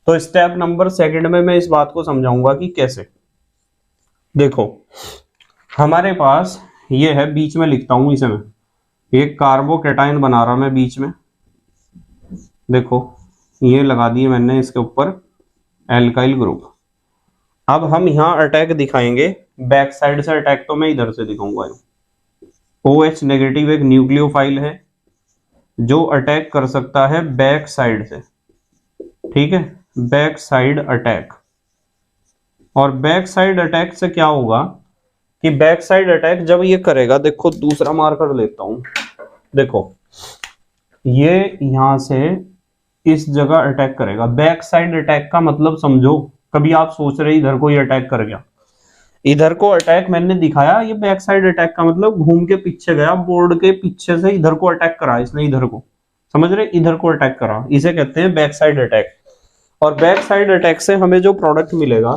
तो स्टेप नंबर सेकंड में मैं इस बात को समझाऊंगा कि कैसे। देखो हमारे पास ये है, बीच में लिखता हूं इसे मैं, ये कार्बोकेटाइन बना रहा मैं बीच में, देखो ये लगा दिए मैंने इसके ऊपर एल्काइल ग्रुप। अब हम यहां अटैक दिखाएंगे, बैक साइड से अटैक तो मैं इधर से दिखाऊंगा। OH नेगेटिव एक न्यूक्लियोफाइल है जो अटैक कर सकता है बैक साइड से, ठीक है, बैक साइड अटैक। और बैक साइड अटैक से क्या होगा कि बैक साइड अटैक जब ये करेगा, देखो दूसरा मार्कर लेता हूं, देखो ये यहां से इस जगह अटैक करेगा। बैक साइड अटैक का मतलब समझो, कभी आप सोच रहे इधर को ये अटैक कर गया, इधर को अटैक मैंने दिखाया, ये बैक साइड अटैक का मतलब घूम के पीछे गया, बोर्ड के पीछे से इधर को अटैक करा इसने, इधर को, समझ रहे, इधर को अटैक करा, इसे कहते हैं बैक साइड अटैक। और बैक साइड अटैक से हमें जो प्रोडक्ट मिलेगा,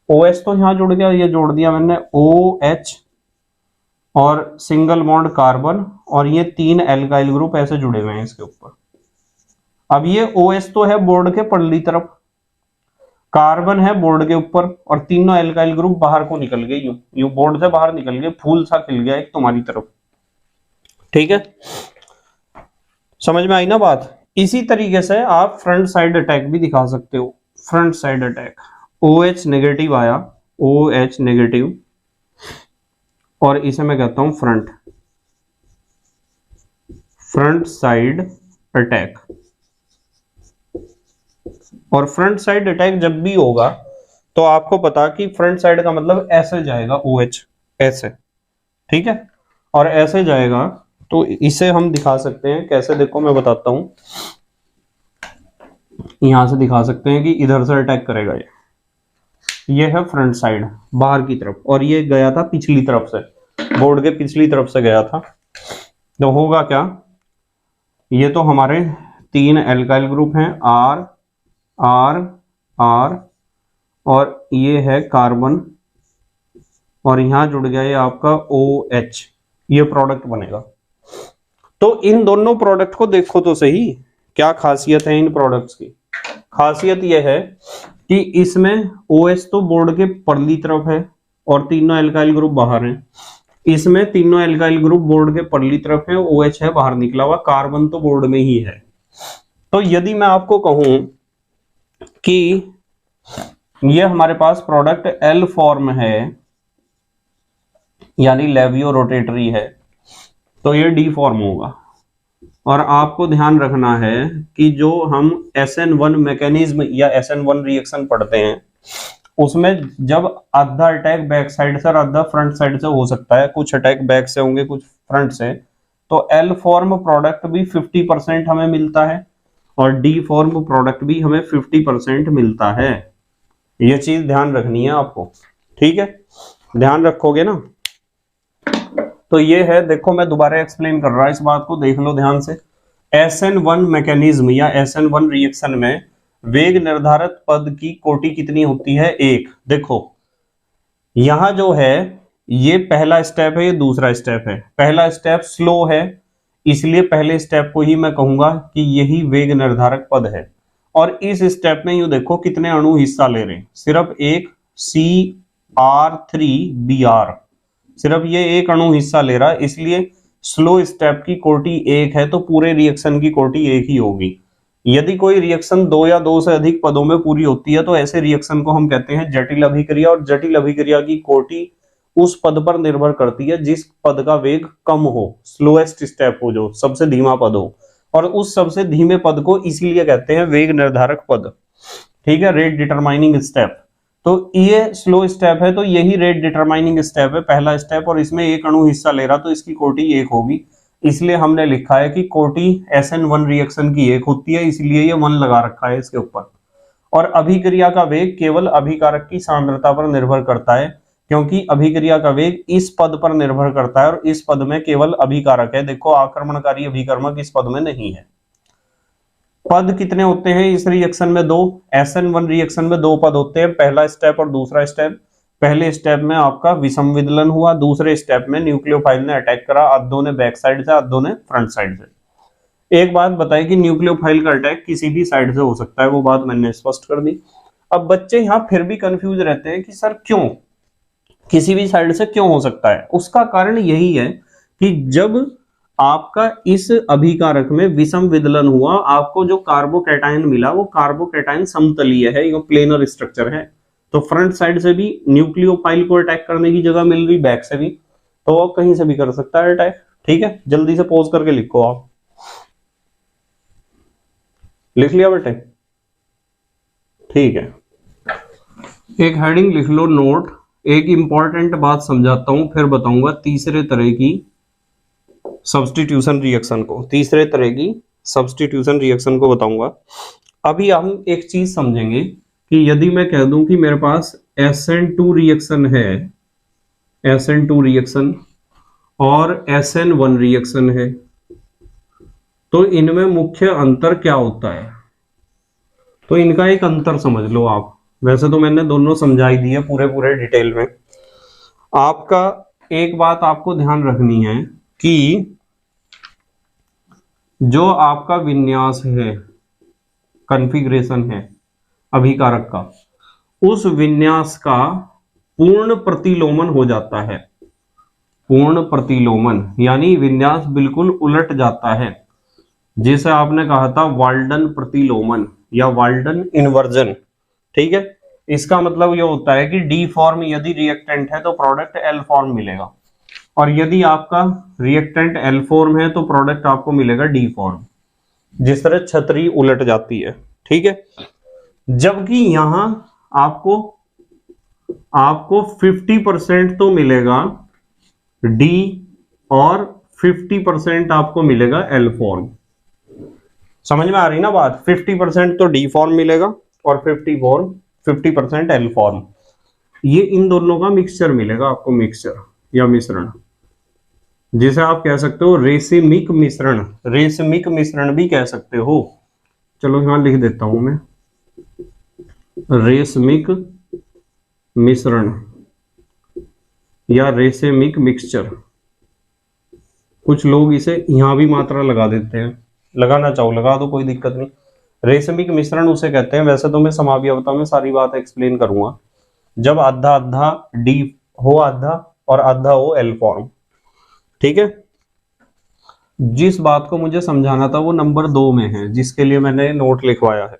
OH तो यहां जुड़ गया, ये जोड़ दिया मैंने OH और सिंगल बॉन्ड कार्बन, और ये 3 एल्काइल ग्रुप ऐसे जुड़े हुए हैं इसके ऊपर। अब ये OH तो है बोर्ड के पल्ली तरफ, कार्बन है बोर्ड के ऊपर, और तीनों एल्काइल ग्रुप बाहर को निकल गए, यूं बोर्ड से बाहर निकल गए, फूल सा खिल गया एक तुम्हारी तरफ, ठीक है, समझ में आई ना बात। इसी तरीके से आप फ्रंट साइड अटैक भी दिखा सकते हो। Front side attack, OH negative आया, OH नेगेटिव, और इसे मैं कहता हूं फ्रंट साइड अटैक। और फ्रंट साइड अटैक जब भी होगा तो आपको पता कि फ्रंट साइड का मतलब ऐसे जाएगा, OH ऐसे, ठीक है, और ऐसे जाएगा, तो इसे हम दिखा सकते हैं कैसे, देखो मैं बताता हूं, यहां से दिखा सकते हैं कि इधर से अटैक करेगा ये है फ्रंट साइड बाहर की तरफ, और ये गया था पिछली तरफ से, बोर्ड के पिछली तरफ से गया था। तो होगा क्या, ये तो हमारे 3 एल्काइल ग्रुप हैं, R R R, और ये है कार्बन, और यहां जुड़ गया ये आपका OH, ये प्रोडक्ट बनेगा। तो इन दोनों प्रोडक्ट को देखो तो सही, क्या खासियत है इन प्रोडक्ट्स की। खासियत यह है कि इसमें OH तो बोर्ड के परली तरफ है और तीनों एल्काइल ग्रुप बाहर हैं, इसमें तीनों एल्काइल ग्रुप बोर्ड के परली तरफ है, OH है बाहर निकला हुआ, कार्बन तो बोर्ड में ही है। तो यदि मैं आपको कहूं कि ये हमारे पास प्रोडक्ट L फॉर्म है, यानी लेवियो रोटेटरी है, तो ये D फॉर्म होगा। और आपको ध्यान रखना है कि जो हम SN1 मैकेनिज्म या SN1 रिएक्शन पढ़ते हैं, उसमें जब आधा अटैक बैक साइड से और आधा फ्रंट साइड से हो सकता है, कुछ अटैक बैक से होंगे कुछ फ्रंट से, तो L फॉर्म प्रोडक्ट भी 50% हमें मिलता है और D फॉर्म प्रोडक्ट भी हमें 50% मिलता है। ये चीज ध्यान रखनी है आपको, ठीक है, ध्यान रखोगे ना। तो ये है, देखो मैं दोबारा एक्सप्लेन कर रहा, इस बात को देख लो ध्यान से। SN1 मैकेनिज्म या SN1 रिएक्शन में वेग निर्धारक पद की कोटि कितनी होती है, 1। देखो यहां जो है ये पहला स्टेप है, ये दूसरा स्टेप है। पहला स्टेप स्लो है, इसलिए पहले स्टेप को ही मैं कहूंगा कि यही वेग निर्धारक पद है। और इस स्टेप में यूं देखो कितने अणु हिस्सा ले रहे हैं, सिर्फ एक CR3Br, सिर्फ ये एक अणु हिस्सा ले रहा है, इसलिए स्लो स्टेप की कोटि 1 है, तो पूरे रिएक्शन की कोटि 1 ही होगी। यदि कोई रिएक्शन 2 या 2 से अधिक पदों में पूरी होती है तो ऐसे रिएक्शन को हम कहते हैं जटिल अभिक्रिया, और जटिल अभिक्रिया की कोटि उस पद पर निर्भर करती है जिस पद का वेग कम हो, स्लोएस्ट स्टेप हो, जो सबसे धीमा पद हो, और उस सबसे धीमे पद को इसीलिए कहते हैं वेग निर्धारक पद, ठीक है, रेट डिटरमाइनिंग स्टेप। तो ये स्लो स्टेप है, तो यही रेट डिटरमाइनिंग स्टेप है, पहला स्टेप, और इसमें एक अणु हिस्सा ले रहा, तो इसकी कोटि 1 होगी। इसलिए हमने लिखा है कि कोटि SN1 रिएक्शन की 1 होती है, इसलिए ये 1 लगा रखा है इसके ऊपर। और अभिक्रिया का वेग केवल अभिकारक की सांद्रता पर निर्भर करता है, क्योंकि अभिक्रिया का वेग इस पद पर निर्भर करता है और इस पद में केवल अभिकारक है। देखो आक्रमणकारी अभिकर्मक इस पद में नहीं है। पद कितने होते हैं इस रिएक्शन में, 2। SN1 रिएक्शन में 2 पद होते हैं, पहला स्टेप और दूसरा स्टेप। पहले स्टेप में आपका विषम विदलन हुआ, दूसरे स्टेप में न्यूक्लियोफाइल ने अटैक करा, आधों ने बैक साइड से, आधों ने फ्रंट साइड से। एक बात बताई कि न्यूक्लियोफाइल का अटैक किसी भी साइड से हो सकता है, वो बात मैंने स्पष्ट कर दी। अब बच्चे यहाँ फिर भी कंफ्यूज रहते हैं कि सर क्यों, किसी भी साइड से क्यों हो सकता है। उसका कारण यही है कि जब आपका इस अभिकारक में विषम विदलन हुआ, आपको जो कार्बोकैटायन मिला वो कार्बोकैटायन समतलीय है, ये प्लेनर स्ट्रक्चर है। तो फ्रंट साइड से भी न्यूक्लियोफाइल को अटैक करने की जगह मिल रही, बैक से भी, तो वो कहीं से भी कर सकता है अटैक। ठीक है, जल्दी से पॉज करके लिखो। आप लिख लिया बेटे? ठीक है, एक हेडिंग लिख लो, नोट। एक इंपॉर्टेंट बात समझाता हूं, फिर बताऊंगा तीसरे तरह की सब्स्टिट्यूशन रिएक्शन को, तीसरे तरह की सब्स्टिट्यूशन रिएक्शन को बताऊंगा। अभी हम एक चीज समझेंगे कि यदि मैं कह दूं कि मेरे पास SN2 रिएक्शन है, SN2 रिएक्शन और SN1 रिएक्शन है, तो इनमें मुख्य अंतर क्या होता है? तो इनका एक अंतर समझ लो आप। वैसे तो मैंने दोनों समझा ही दिए पूरे डिटेल में। आपका एक बात आपको ध्यान रखनी है कि जो आपका विन्यास है, कॉन्फ़िगरेशन है अभिकारक का, उस विन्यास का पूर्ण प्रतिलोमन हो जाता है। पूर्ण प्रतिलोमन यानी विन्यास बिल्कुल उलट जाता है, जिसे आपने कहा था वाल्डन प्रतिलोमन या वाल्डन इन्वर्जन। ठीक है, इसका मतलब यह होता है कि डी फॉर्म यदि रिएक्टेंट है तो प्रोडक्ट एल फॉर्म मिलेगा, और यदि आपका रिएक्टेंट एल फॉर्म है तो प्रोडक्ट आपको मिलेगा डी फॉर्म, जिस तरह छतरी उलट जाती है। ठीक है, जबकि यहां आपको 50% तो मिलेगा डी और 50% आपको मिलेगा एल फॉर्म। समझ में आ रही ना बात? 50% तो डी फॉर्म मिलेगा और 50% एल फॉर्म। ये इन दोनों का मिक्सचर मिलेगा आपको, मिक्सचर या मिश्रण, जिसे आप कह सकते हो रेसिमिक मिश्रण, रेसिमिक मिश्रण भी कह सकते हो। चलो यहां लिख देता हूं मैं, रेसिमिक मिश्रण या रेसिमिक मिक्सचर। कुछ लोग इसे यहां भी मात्रा लगा देते हैं, लगाना चाहो लगा दो, कोई दिक्कत नहीं। रेसिमिक मिश्रण उसे कहते हैं। वैसे तो मैं समावयवता में सारी बात एक्सप्लेन करूंगा, जब आधा आधा डी हो आधा और आधा हो एल फॉर्म। ठीक है, जिस बात को मुझे समझाना था वो नंबर 2 में है, जिसके लिए मैंने नोट लिखवाया है।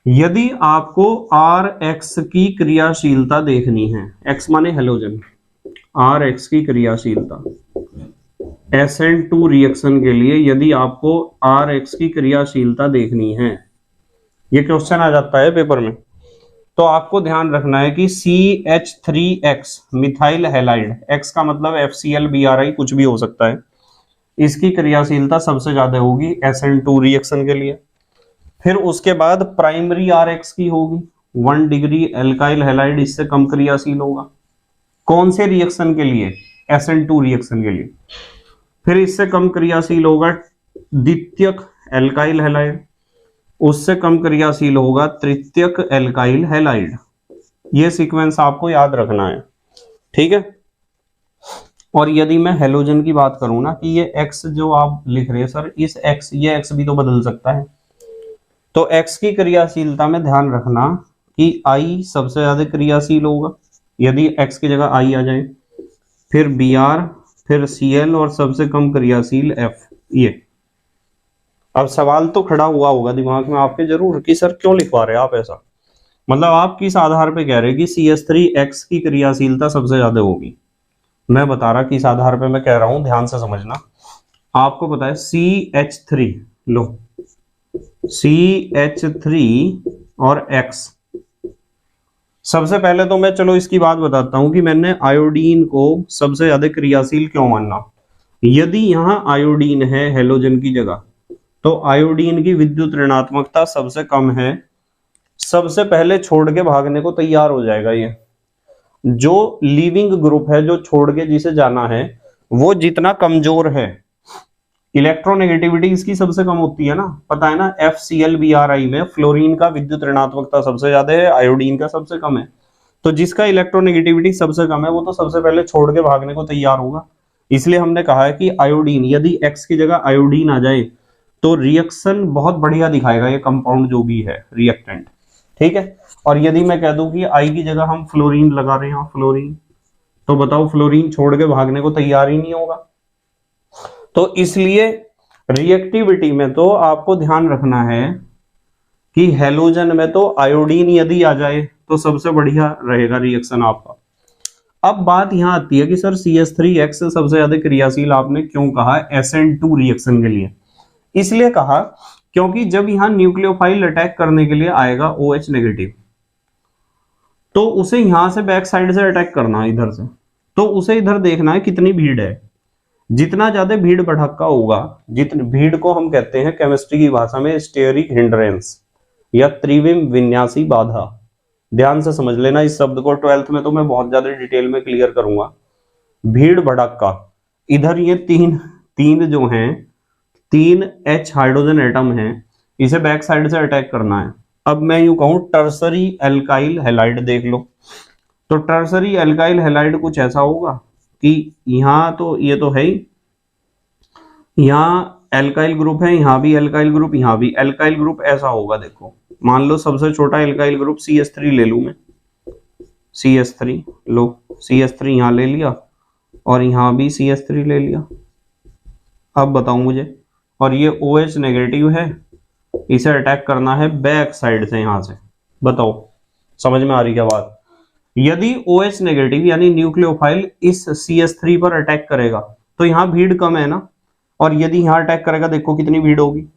यदि आपको Rx की क्रियाशीलता देखनी है, x माने हेलोजन, Rx की क्रियाशीलता SN2 रिएक्शन के लिए यदि आपको Rx की क्रियाशीलता देखनी है, ये क्वेश्चन आ जाता है पेपर में, तो आपको ध्यान रखना है कि CH3X मिथाइल हैलाइड, X का मतलब FCl BRI कुछ भी हो सकता है, इसकी क्रियाशीलता सबसे ज्यादा होगी SN2 रिएक्शन के लिए। फिर उसके बाद प्राइमरी Rx की होगी 1 डिग्री एल्काइल हैलाइड, इससे कम क्रियाशील होगा। कौन से रिएक्शन के लिए? SN2 रिएक्शन के लिए। फिर इससे कम क्रियाशील होगा द्वितीयक एल्काइल हैलाइड, उससे कम क्रियाशील होगा तृतीयक एल्काइल हैलाइड। ये सीक्वेंस आपको याद रखना है। ठीक है, और यदि मैं हेलोजन की बात करूं ना कि ये X जो आप लिख रहे हैं सर, इस X, ये X भी तो बदल सकता है, तो X की क्रियाशीलता में ध्यान रखना कि I सबसे ज्यादा क्रियाशील होगा यदि X की जगह I आ जाए, फिर Br, फिर Cl और सबसे कम क्रियाशील F। ये अब सवाल तो खड़ा हुआ होगा दिमाग में आपके जरूर कि सर क्यों लिखवा रहे हैं आप ऐसा, मतलब आप किस आधार पे कह रहे हैं कि CH3X की क्रियाशीलता सबसे ज्यादा होगी। मैं बता रहा किस आधार पे मैं कह रहा हूं, ध्यान से समझना। आपको पता है CH3, लो CH3 और X। सबसे पहले तो मैं चलो इसकी बात बताता हूं कि मैंने आयोडीन को सबसे ज्यादा क्रियाशील क्यों मानना। यदि यहां आयोडीन है हेलोजन की जगह, तो आयोडीन की विद्युत ऋणात्मकता सबसे कम है, सबसे पहले छोड़ के भागने को तैयार हो जाएगा। ये जो लीविंग ग्रुप है, जो छोड़ के जिसे जाना है, वो जितना कमजोर है, इलेक्ट्रोनेगेटिविटी इसकी सबसे कम होती है ना, पता है ना। FCl BRI में फ्लोरीन का विद्युत ऋणात्मकता सबसे ज्यादा है, आयोडीन का सबसे कम है। तो जिसका इलेक्ट्रोनेगेटिविटी सबसे कम है वो तो सबसे पहले छोड़ के भागने को तैयार होगा। इसलिए हमने कहा है कि आयोडीन, यदि X की जगह आयोडीन आ जाए तो रिएक्शन बहुत बढ़िया दिखाएगा ये कंपाउंड जो भी है रिएक्टेंट, ठीक है। और यदि मैं कह दूं कि I की जगह हम फ्लोरीन लगा रहे हैं, फ्लोरीन, तो बताओ फ्लोरीन छोड़ के भागने को तैयार ही नहीं होगा। तो इसलिए रिएक्टिविटी में तो आपको ध्यान रखना है कि हेलोजन में तो आयोडीन यदि आ जाए तो सबसे बढ़िया रहेगा रिएक्शन आपका। अब बात यहां आती है कि सर CH3X सबसे ज्यादा क्रियाशील आपने क्यों कहा SN2 रिएक्शन के लिए? इसलिए कहा क्योंकि जब यहां न्यूक्लियोफाइल अटैक करने के लिए आएगा OH नेगेटिव, तो उसे यहां से बैक साइड से अटैक करना है इधर से, तो उसे इधर देखना है कितनी भीड़ है। जितना ज्यादा भीड़ भड़क्का होगा, जितनी भीड़ को हम कहते हैं केमिस्ट्री की भाषा में स्टेरिक हिंड्रेंस या त्रिविम विन्यासी बाधा। ध्यान से समझ लेना इस शब्द को, 12th में तो मैं बहुत ज्यादा डिटेल में क्लियर करूंगा। भीड़ भड़क्का, इधर ये तीन जो हैं, 3 H हाइड्रोजन एटम हैं, इसे बैक साइड से अटैक करना है। अब मैं यूं कहूं टर्सरी एल्काइल हैलाइड देख लो, तो टर्सरी एल्काइल हैलाइड कुछ ऐसा होगा कि यहां तो ये तो है ही, यहां एल्काइल ग्रुप है, यहां भी एल्काइल ग्रुप, यहां भी एल्काइल ग्रुप, ऐसा होगा। देखो मान लो सबसे छोटा एल्काइल ग्रुप CH3 ले लूं मैं, CH3 लो, CH3 यहां ले लिया और यहां भी CH3 ले लिया। अब बताओ मुझे, और ये OH नेगेटिव है, इसे अटैक करना है बैक साइड से यहां से। बताओ समझ में आ रही क्या बात? यदि OH नेगेटिव यानी न्यूक्लियोफाइल इस CH3 पर अटैक करेगा तो यहां भीड़ कम है ना, और यदि यहां अटैक करेगा देखो कितनी भीड़ होगी।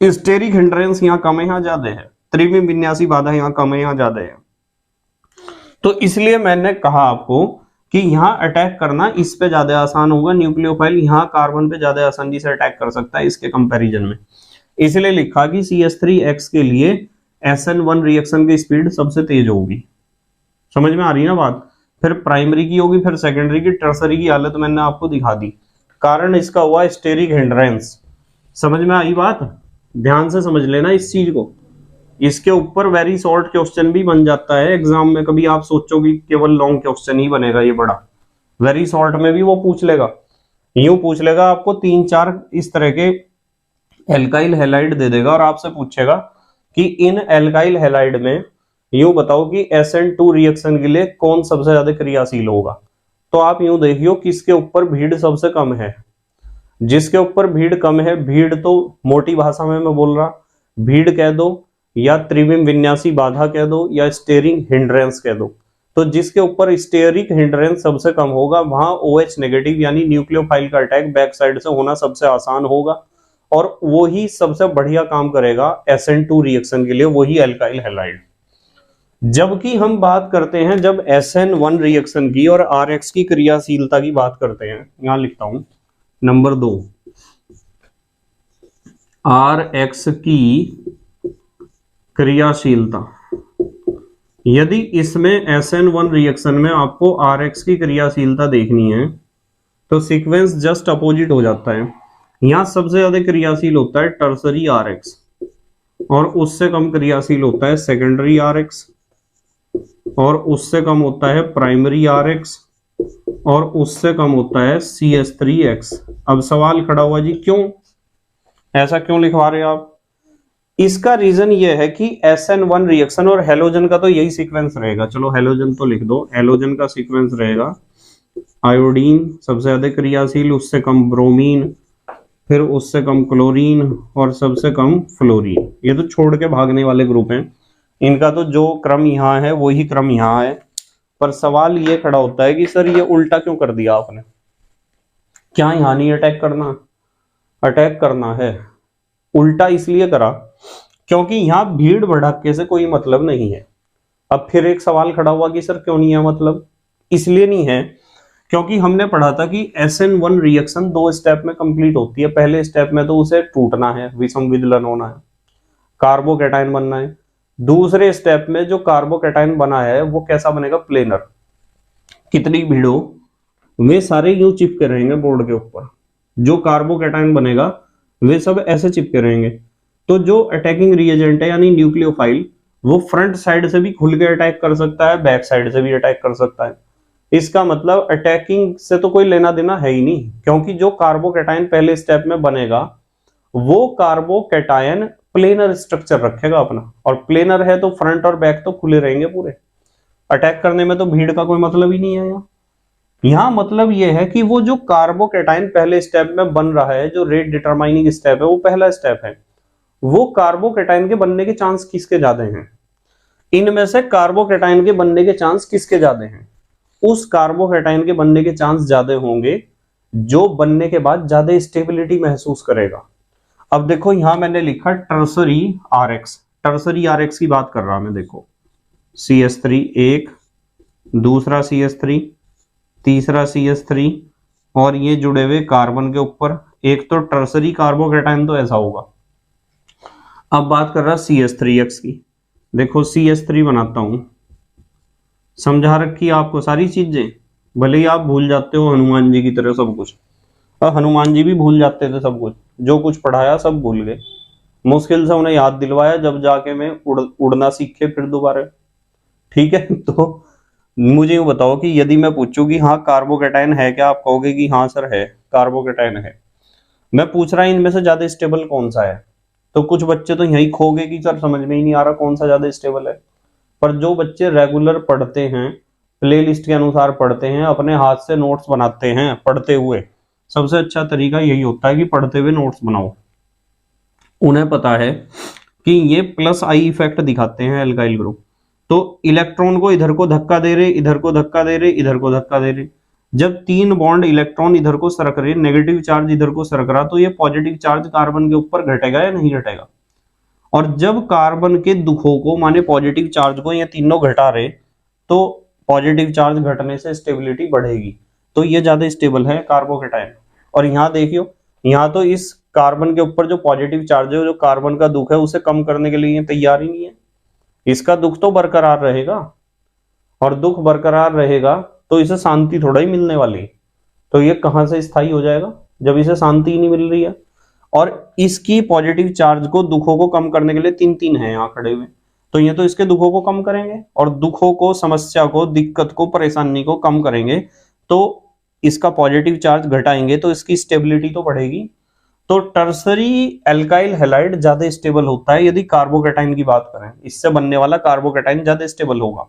स्टेरिक हिंड्रेंस यहां कम है, यहां ज्यादा है, त्रिविम विन्यासी बाधा यहां कम है, यहां ज्यादा है। तो इसलिए मैंने कहा आपको कि यहां अटैक करना इस पे ज्यादा आसान होगा, न्यूक्लियोफाइल यहां कार्बन पे ज्यादा आसानी से अटैक कर सकता है इसके कंपैरिजन में। इसलिए लिखा कि CH3X के लिए SN1 रिएक्शन की स्पीड सबसे तेज होगी। समझ में आ रही है ना बात? फिर प्राइमरी की होगी, फिर सेकेंडरी की, टर्सरी की हालत मैंने आपको दिखा दी। कारण इसका हुआ स्टेरिक हिंड्रेंस। समझ में आई बात? ध्यान से समझ लेना इस चीज को, इसके ऊपर वेरी शॉर्ट क्वेश्चन भी बन जाता है एग्जाम में। कभी आप सोचो कि केवल लॉन्ग क्वेश्चन ही बनेगा ये बड़ा, वेरी शॉर्ट में भी वो पूछ लेगा। यूं पूछ लेगा आपको 3-4 इस तरह के एल्काइल हैलाइड दे देगा और आपसे पूछेगा कि इन एल्काइल हैलाइड में यूं बताओ कि SN2 रिएक्शन के लिए कौन सबसे ज्यादा क्रियाशील होगा। तो आप यूं देखियो किसके ऊपर भीड़ सबसे कम है। जिसके ऊपर भीड़ कम है, भीड़ तो मोटी भाषा में मैं बोल रहा, भीड़ कह दो या त्रिविम विन्यासी बाधा कह दो या स्टेरिक हिंड्रेंस कह दो। तो जिसके ऊपर स्टेरिक हिंड्रेंस सबसे कम होगा वहां OH नेगेटिव यानी न्यूक्लियोफाइल का अटैक बैक साइड से होना सबसे आसान होगा, और वो ही सबसे बढ़िया काम करेगा SN2 रिएक्शन के लिए, वही एल्काइल हैलाइड। जबकि हम बात करते हैं जब SN1 रिएक्शन की और RX की क्रियाशीलता की बात करते हैं, यहां लिखता हूं नंबर 2, RX की क्रियाशीलता। यदि इसमें SN1 रिएक्शन में आपको RX की क्रियाशीलता देखनी है तो सीक्वेंस जस्ट अपोजिट हो जाता है। यहां सबसे ज्यादा क्रियाशील होता है टर्सरी RX और उससे कम क्रियाशील होता है सेकेंडरी RX और उससे कम होता है प्राइमरी RX और उससे कम होता है CH3X। अब सवाल खड़ा हुआ जी क्यों ऐसा क्यों लिखवा रहे आप? इसका रीजन ये है कि SN1 रिएक्शन और हेलोजन का तो यही सीक्वेंस रहेगा। चलो हेलोजन तो लिख दो, हेलोजन का सीक्वेंस रहेगा आयोडीन सबसे ज्यादा क्रियाशील, उससे कम ब्रोमीन, फिर उससे कम क्लोरीन और सबसे कम फ्लोरीन। ये तो छोड़ के भागने वाले ग्रुप हैं, इनका तो जो क्रम यहाँ है वही क्रम यहाँ है। पर सवाल ये खड़ा होता है कि सर ये उल्टा क्यों कर दिया आपने? क्या यहाँ नहीं अटैक करना? अटैक करना है। उल्टा इसलिए करा क्योंकि यहां भीड़ भड़ाके से कोई मतलब नहीं है। अब फिर एक सवाल खड़ा हुआ कि सर क्यों नहीं है मतलब? इसलिए नहीं है क्योंकि हमने पढ़ा था कि SN1 रिएक्शन 2 स्टेप में कंप्लीट होती है। पहले स्टेप में तो उसे टूटना है, विषम विदलन होना है, कार्बोकैटायन बनना है। दूसरे स्टेप में जो कार्बोकैटायन बना है वो कैसा बनेगा? प्लेनर। कितनी भीड़ हो वे सारे यूं चिपके रहेंगे बोर्ड के ऊपर, जो कार्बोकैटायन बनेगा वे सब ऐसे चिपके रहेंगे। तो जो अटैकिंग रिएजेंट है यानी न्यूक्लियोफाइल वो फ्रंट साइड से भी खुल के अटैक कर सकता है, बैक साइड से भी अटैक कर सकता है। इसका मतलब अटैकिंग से तो कोई लेना देना है ही नहीं, क्योंकि जो कार्बोकैटायन पहले स्टेप में बनेगा वो कार्बोकैटायन प्लेनर स्ट्रक्चर रखेगा अपना, और प्लेनर है तो फ्रंट और बैक तो खुले रहेंगे पूरे। अटैक करने में तो भीड़ का कोई मतलब ही नहीं है। यहाँ मतलब यह है कि वो जो कार्बोकैटायन पहले स्टेप में बन रहा है, जो रेट डिटरमाइनिंग स्टेप है, वो पहला स्टेप है, वो कार्बोकैटायन के बनने के चांस किसके ज्यादा हैं? इनमें से कार्बोकैटायन के बनने के चांस किसके ज्यादा हैं? उस कार्बोकैटायन के बनने के चांस ज्यादा होंगे जो बनने के बाद ज्यादा स्टेबिलिटी महसूस करेगा। अब देखो यहां मैंने लिखा टर्सरी आरएक्स, टर्सरी आरएक्स की बात कर रहा मैं। देखो CH3 एक, दूसरा CH3, तीसरा CH3, और ये जुड़े हुए कार्बन के ऊपर एक तो टर्सरी कार्बोकैटायन तो ऐसा होगा। अब बात कर रहा CH3X की। देखो CH3 बनाता हूं, समझा रखी आपको सारी चीजें, भले ही आप भूल जाते हो हनुमान जी की तरह सब कुछ। हनुमान जी भी भूल जाते थे सब कुछ, जो कुछ पढ़ाया सब भूल गए, मुश्किल से उन्हें याद दिलवाया, जब जाके मैं उड़ना सीखे फिर दोबारा। ठीक है, तो मुझे ये बताओ कि यदि मैं पूछूं कि हाँ कार्बोकैटायन है क्या, आप कहोगे कि हाँ सर है, कार्बोकैटायन है। मैं पूछ रहा हूं इनमें से ज्यादा स्टेबल कौन सा है, तो कुछ बच्चे तो यही खोगे कि सर समझ में ही नहीं आ रहा कौन सा ज्यादा स्टेबल है। पर जो बच्चे रेगुलर पढ़ते हैं, प्लेलिस्ट के अनुसार पढ़ते हैं, अपने हाथ से नोट्स बनाते हैं पढ़ते हुए, सबसे अच्छा तरीका यही होता है कि पढ़ते हुए नोट्स बनाओ। उन्हें पता है कि ये प्लस आई इफेक्ट दिखाते हैं एल्काइल ग्रुप, तो इलेक्ट्रॉन को इधर को धक्का दे रहे, इधर को धक्का दे रहे, इधर को धक्का दे रहे। जब तीन बॉन्ड इलेक्ट्रॉन इधर को सरक रहे, नेगेटिव चार्ज इधर को सरक रहा, तो ये पॉजिटिव चार्ज कार्बन के ऊपर घटेगा या नहीं घटेगा? और जब कार्बन के दुखों को माने पॉजिटिव चार्ज को ये तीनों घटा रहे, तो पॉजिटिव चार्ज घटने से स्टेबिलिटी बढ़ेगी, तो ये ज्यादा स्टेबल है कार्बोकैटायन। और यहाँ देखियो, यहाँ तो इस कार्बन के ऊपर जो पॉजिटिव चार्ज है, जो कार्बन का दुख है, उसे कम करने के लिए ये तैयार ही नहीं है। इसका दुख तो बरकरार रहेगा, और दुख बरकरार रहेगा तो इसे शांति थोड़ा ही मिलने वाली, तो ये कहां से स्थायी हो जाएगा जब इसे शांति ही नहीं मिल रही है। और इसकी पॉजिटिव चार्ज को, दुखों को कम करने के लिए तीन तीन है यहाँ खड़े हुए, तो ये तो इसके दुखों को कम करेंगे, और दुखों को, समस्या को, दिक्कत को, परेशानी को कम करेंगे, तो इसका पॉजिटिव चार्ज घटाएंगे तो इसकी स्टेबिलिटी तो बढ़ेगी। तो टर्सरी एल्काइल हैलाइड ज्यादा स्टेबल होता है यदि कार्बोकैटायन की बात करें, इससे बनने वाला कार्बोकैटायन ज्यादा स्टेबल होगा,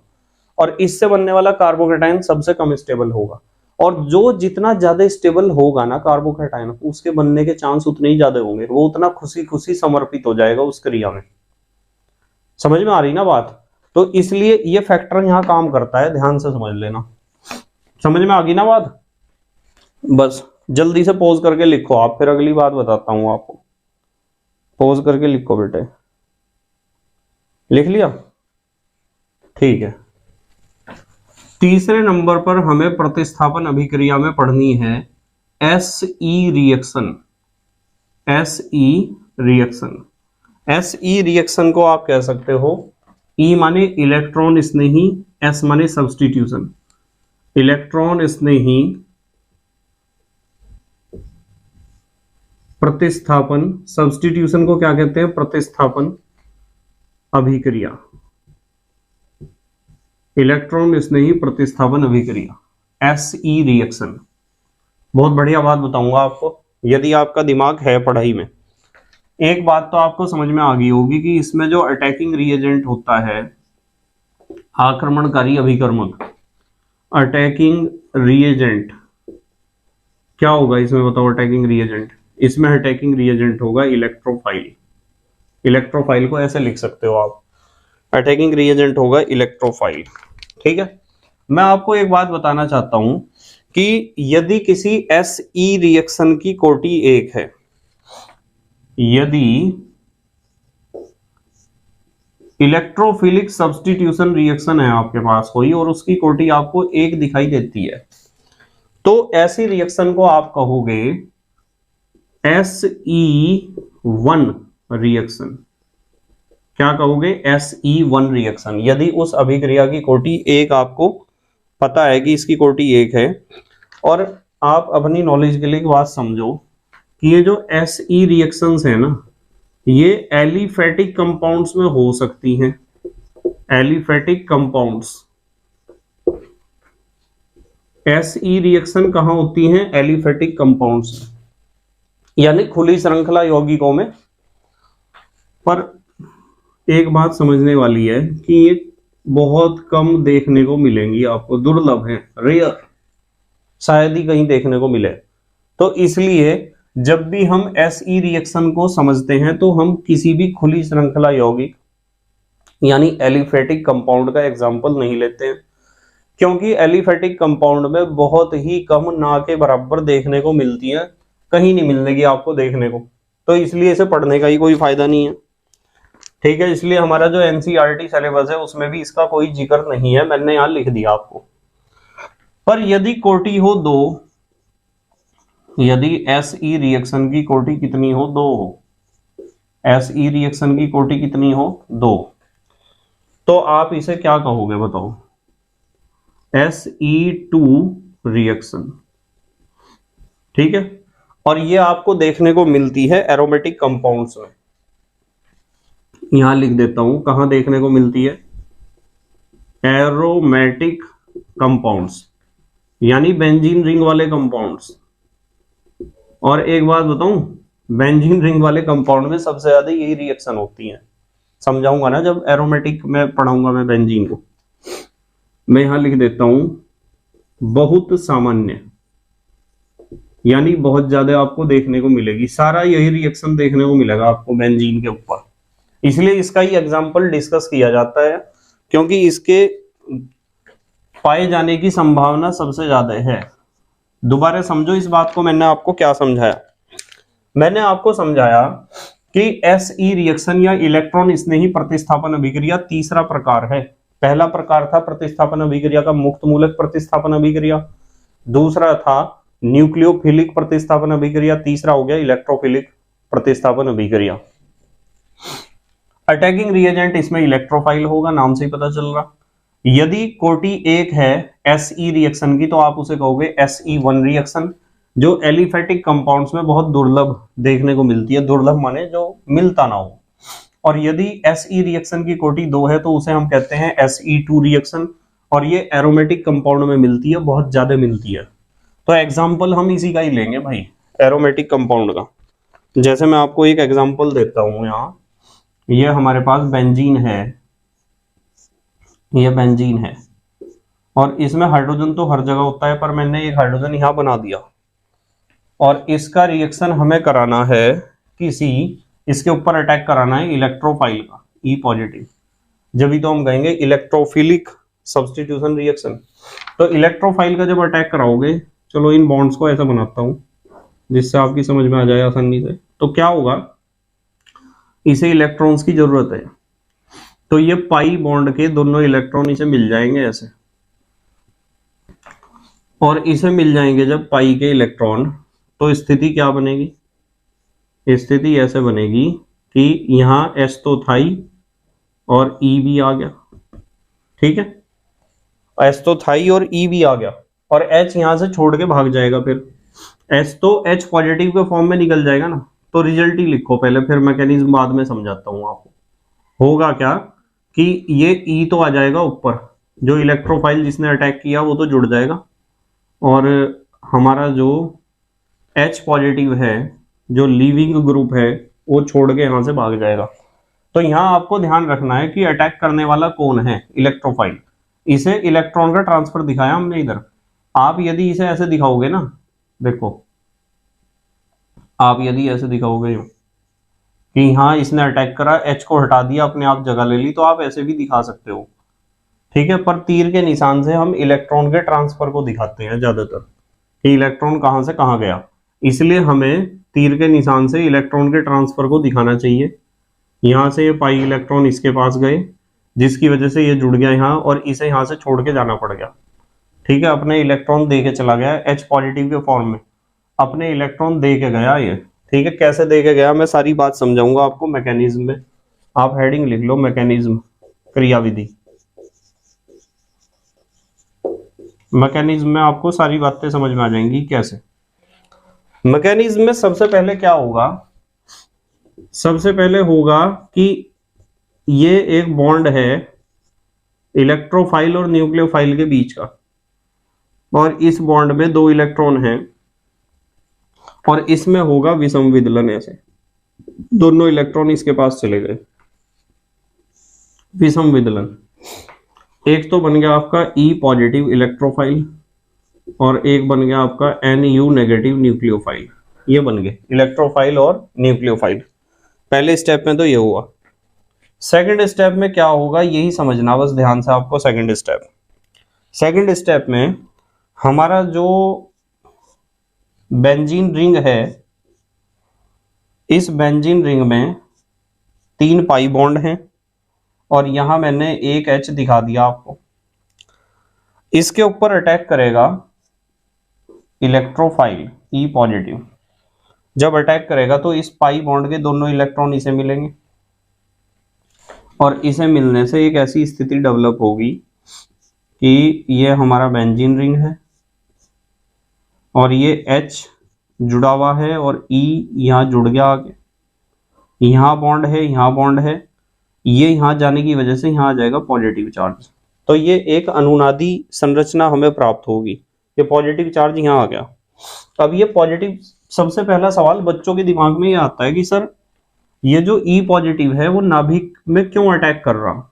और इससे बनने वाला कार्बोकैटायन सबसे कम स्टेबल होगा। और जो जितना ज्यादा स्टेबल होगा ना कार्बोकैटायन, उसके बनने के चांस उतने ही ज्यादा होंगे, वो उतना खुशी खुशी समर्पित हो जाएगा उस क्रिया में। समझ में आ रही ना बात? तो इसलिए ये फैक्टर यहां काम करता है, ध्यान से समझ लेना। समझ में आ गई ना बात? बस जल्दी से पॉज करके लिखो आप, फिर अगली बात बताता हूं आपको। पॉज करके लिखो बेटे, लिख लिया? ठीक है। तीसरे नंबर पर हमें प्रतिस्थापन अभिक्रिया में पढ़नी है SE reaction. SE reaction, SE reaction को आप कह सकते हो, E माने इलेक्ट्रॉन स्नेही, S माने सब्स्टिट्यूशन। इलेक्ट्रॉन स्नेही प्रतिस्थापन, सब्स्टिट्यूशन को क्या कहते हैं? प्रतिस्थापन अभिक्रिया। इलेक्ट्रॉन स्नेही प्रतिस्थापन अभिक्रिया, SE रिएक्शन। बहुत बढ़िया बात बताऊंगा आपको, यदि आपका दिमाग है पढ़ाई में। एक बात तो आपको समझ में आ गई होगी कि इसमें जो अटैकिंग रिएजेंट होता है, आक्रमणकारी अभिकर्मक, अटैकिंग रिएजेंट क्या होगा इसमें बताओ? अटैकिंग रिएजेंट, इसमें अटैकिंग रिएजेंट होगा इलेक्ट्रोफाइल। इलेक्ट्रोफाइल को ऐसे लिख सकते हो आप, अटैकिंग रिएजेंट होगा इलेक्ट्रोफाइल। ठीक है, मैं आपको एक बात बताना चाहता हूं कि यदि किसी SE रिएक्शन की कोटि 1 है, यदि इलेक्ट्रोफिलिक सब्स्टिट्यूशन रिएक्शन है आपके पास कोई, और उसकी कोटि आपको 1 दिखाई देती है, तो ऐसी रिएक्शन को आप कहोगे SE1 रिएक्शन। क्या कहोगे? SE1 reaction. यदि उस अभिक्रिया की कोटि 1 आपको पता है कि इसकी कोटि 1 है, और आप अपनी नॉलेज के लिए एक बात समझो कि ये जो SE रिएक्शंस है ना, ये एलिफेटिक कंपाउंड्स में हो सकती हैं, एलिफेटिक कंपाउंड्स। एसई रिएक्शन कहां होती हैं? एलिफेटिक कंपाउंड्स यानी खुली श्रृंखला यौगिकों में। पर एक बात समझने वाली है कि ये बहुत कम देखने को मिलेंगी आपको, दुर्लभ है, रेयर, शायद ही कहीं देखने को मिले। तो इसलिए जब भी हम एसई रिएक्शन को समझते हैं तो हम किसी भी खुली श्रृंखला यौगिक यानी एलिफेटिक कंपाउंड का एग्जाम्पल नहीं लेते हैं, क्योंकि एलिफेटिक कंपाउंड में बहुत ही कम, ना के बराबर देखने को मिलती है, कहीं नहीं मिलने की आपको देखने को। तो इसलिए इसे पढ़ने का ही कोई फायदा नहीं है, ठीक है। इसलिए हमारा जो एनसीईआरटी सिलेबस है उसमें भी इसका कोई जिक्र नहीं है, मैंने यहां लिख दिया आपको। पर यदि कोटि हो 2, यदि एसई रिएक्शन की कोटि कितनी हो? 2 हो। एसई रिएक्शन की कोटि कितनी हो? 2। तो आप इसे क्या कहोगे बताओ? SE2 रिएक्शन, ठीक है। और ये आपको देखने को मिलती है एरोमेटिक कंपाउंड्स में। यहां लिख देता हूं कहां देखने को मिलती है? एरोमेटिक कंपाउंड्स यानी बेंजीन रिंग वाले कंपाउंड्स। और एक बात बताऊं, बेंजीन रिंग वाले कंपाउंड में सबसे ज्यादा यही रिएक्शन होती है। समझाऊंगा ना जब एरोमेटिक में पढ़ाऊंगा मैं बेंजीन को। मैं यहां लिख देता हूं बहुत सामान्य, यानी बहुत ज्यादा आपको देखने को मिलेगी, सारा यही रिएक्शन देखने को मिलेगा आपको बेंजीन के ऊपर। इसलिए इसका ही एग्जाम्पल डिस्कस किया जाता है, क्योंकि इसके पाए जाने की संभावना सबसे ज्यादा है। दोबारा समझो इस बात को, मैंने आपको क्या समझाया? मैंने आपको समझाया कि एसई रिएक्शन या इलेक्ट्रॉन स्नेही प्रतिस्थापन अभिक्रिया तीसरा प्रकार है। पहला प्रकार था प्रतिस्थापन अभिक्रिया का मुक्त मूलक प्रतिस्थापन अभिक्रिया, दूसरा था न्यूक्लियोफिलिक प्रतिस्थापन अभिक्रिया, तीसरा हो गया इलेक्ट्रोफिलिक प्रतिस्थापन अभिक्रिया। अटैकिंग रिएजेंट इसमें इलेक्ट्रोफाइल होगा, नाम से ही पता चल रहा। यदि कोटि 1 है एसई रिएक्शन की तो आप उसे कहोगे SE1 रिएक्शन, जो एलिफेटिक कंपाउंड्स में बहुत दुर्लभ देखने को मिलती है। दुर्लभ माने जो मिलता ना हो। और यदि एसई रिएक्शन की कोटि 2 है तो उसे हम कहते हैं SE2 रिएक्शन, और ये एरोमेटिक कंपाउंड में मिलती है, बहुत ज्यादा मिलती है। तो एग्जाम्पल हम इसी का ही लेंगे भाई, एरोमेटिक कंपाउंड का। जैसे मैं आपको एक एग्जाम्पल देता हूं, यहाँ ये हमारे पास बेंजीन है, ये बेंजीन है, और इसमें हाइड्रोजन तो हर जगह होता है, पर मैंने एक हाइड्रोजन यहां बना दिया, और इसका रिएक्शन हमें कराना है किसी, इसके ऊपर अटैक कराना है इलेक्ट्रोफाइल का, E पॉजिटिव। जब भी तो हम कहेंगे इलेक्ट्रोफिलिक सब्स्टिट्यूशन रिएक्शन। तो इलेक्ट्रोफाइल का जब अटैक कराओगे, चलो इन बॉन्ड्स को ऐसा बनाता हूं जिससे आपकी समझ में आ जाए आसानी से। तो क्या होगा, इसे इलेक्ट्रॉन्स की जरूरत है, तो ये पाई बॉन्ड के दोनों इलेक्ट्रॉन इसे मिल जाएंगे ऐसे, और इसे मिल जाएंगे जब पाई के इलेक्ट्रॉन, तो स्थिति क्या बनेगी? स्थिति ऐसे बनेगी कि यहां S तो था ही और E भी आ गया, ठीक है। S तो था ही और E भी आ गया, और H यहां से छोड़ के भाग जाएगा, फिर H तो H पॉजिटिव के फॉर्म में निकल जाएगा ना। तो रिजल्ट ही लिखो पहले, फिर मैकेनिज्म बाद में समझाता हूं आपको। होगा क्या कि ये E तो आ जाएगा ऊपर, जो इलेक्ट्रोफाइल जिसने अटैक किया वो तो जुड़ जाएगा, और हमारा जो H पॉजिटिव है, जो लीविंग ग्रुप है, वो छोड़ के यहां से भाग जाएगा। तो यहां आपको ध्यान रखना है कि अटैक करने वाला कौन है? इलेक्ट्रोफाइल। इसे इलेक्ट्रॉन का ट्रांसफर दिखाया हमने इधर। आप यदि इसे ऐसे दिखाओगे ना, देखो आप यदि ऐसे दिखाओगे कि हाँ इसने अटैक करा, H को हटा दिया, अपने आप जगह ले ली, तो आप ऐसे भी दिखा सकते हो, ठीक है। पर तीर के निशान से हम इलेक्ट्रॉन के ट्रांसफर को दिखाते हैं ज्यादातर, कि इलेक्ट्रॉन कहां से कहां गया। इसलिए हमें तीर के निशान से इलेक्ट्रॉन के ट्रांसफर को दिखाना चाहिए। यहां से ये पाई इलेक्ट्रॉन इसके पास गए, जिसकी वजह से ये जुड़ गया यहाँ, और इसे यहां से छोड़ के जाना पड़ गया, ठीक है। अपने इलेक्ट्रॉन दे के चला गया H पॉजिटिव के फॉर्म में, अपने इलेक्ट्रॉन दे के गया ये, ठीक है। कैसे दे के गया मैं सारी बात समझाऊंगा आपको मैकेनिज्म में। आप हेडिंग लिख लो, मैकेनिज्म, क्रियाविधि। मैकेनिज्म में आपको सारी बातें समझ में आ जाएंगी कैसे। मैकेनिज्म में सबसे पहले क्या होगा? सबसे पहले होगा कि ये एक बॉन्ड है इलेक्ट्रोफाइल और न्यूक्लियोफाइल के बीच का, और इस बॉन्ड में 2 इलेक्ट्रॉन हैं और इसमें होगा विषम विदलन। ऐसे दोनों इलेक्ट्रॉन इसके पास चले गए, विषम विदलन। एक तो बन गया आपका E पॉजिटिव इलेक्ट्रोफाइल और एक बन गया आपका Nu नेगेटिव न्यूक्लियोफाइल। ये बन गए इलेक्ट्रोफाइल और न्यूक्लियोफाइल। पहले स्टेप में तो ये हुआ। सेकंड स्टेप में क्या होगा यही समझना बस ध्यान से आपको। सेकंड स्टेप में हमारा जो बेंजीन रिंग है, इस बेंजीन रिंग में 3 पाई बॉन्ड हैं और यहां मैंने एक H दिखा दिया आपको। इसके ऊपर अटैक करेगा इलेक्ट्रोफाइल E पॉजिटिव। जब अटैक करेगा तो इस पाई बॉन्ड के दोनों इलेक्ट्रॉन इसे मिलेंगे और इसे मिलने से एक ऐसी स्थिति डेवलप होगी कि ये हमारा बेंजीन रिंग है और ये H जुड़ा हुआ है और E यहाँ जुड़ गया आगे। यहाँ बॉन्ड है, यहाँ बॉन्ड है, ये यहाँ जाने की वजह से यहाँ आ जाएगा पॉजिटिव चार्ज। तो ये एक अनुनादी संरचना हमें प्राप्त होगी। ये पॉजिटिव चार्ज यहाँ आ गया। अब ये पॉजिटिव, सबसे पहला सवाल बच्चों के दिमाग में ये आता है कि सर ये जो E पॉजिटिव है वो नाभिक में क्यों अटैक कर रहा।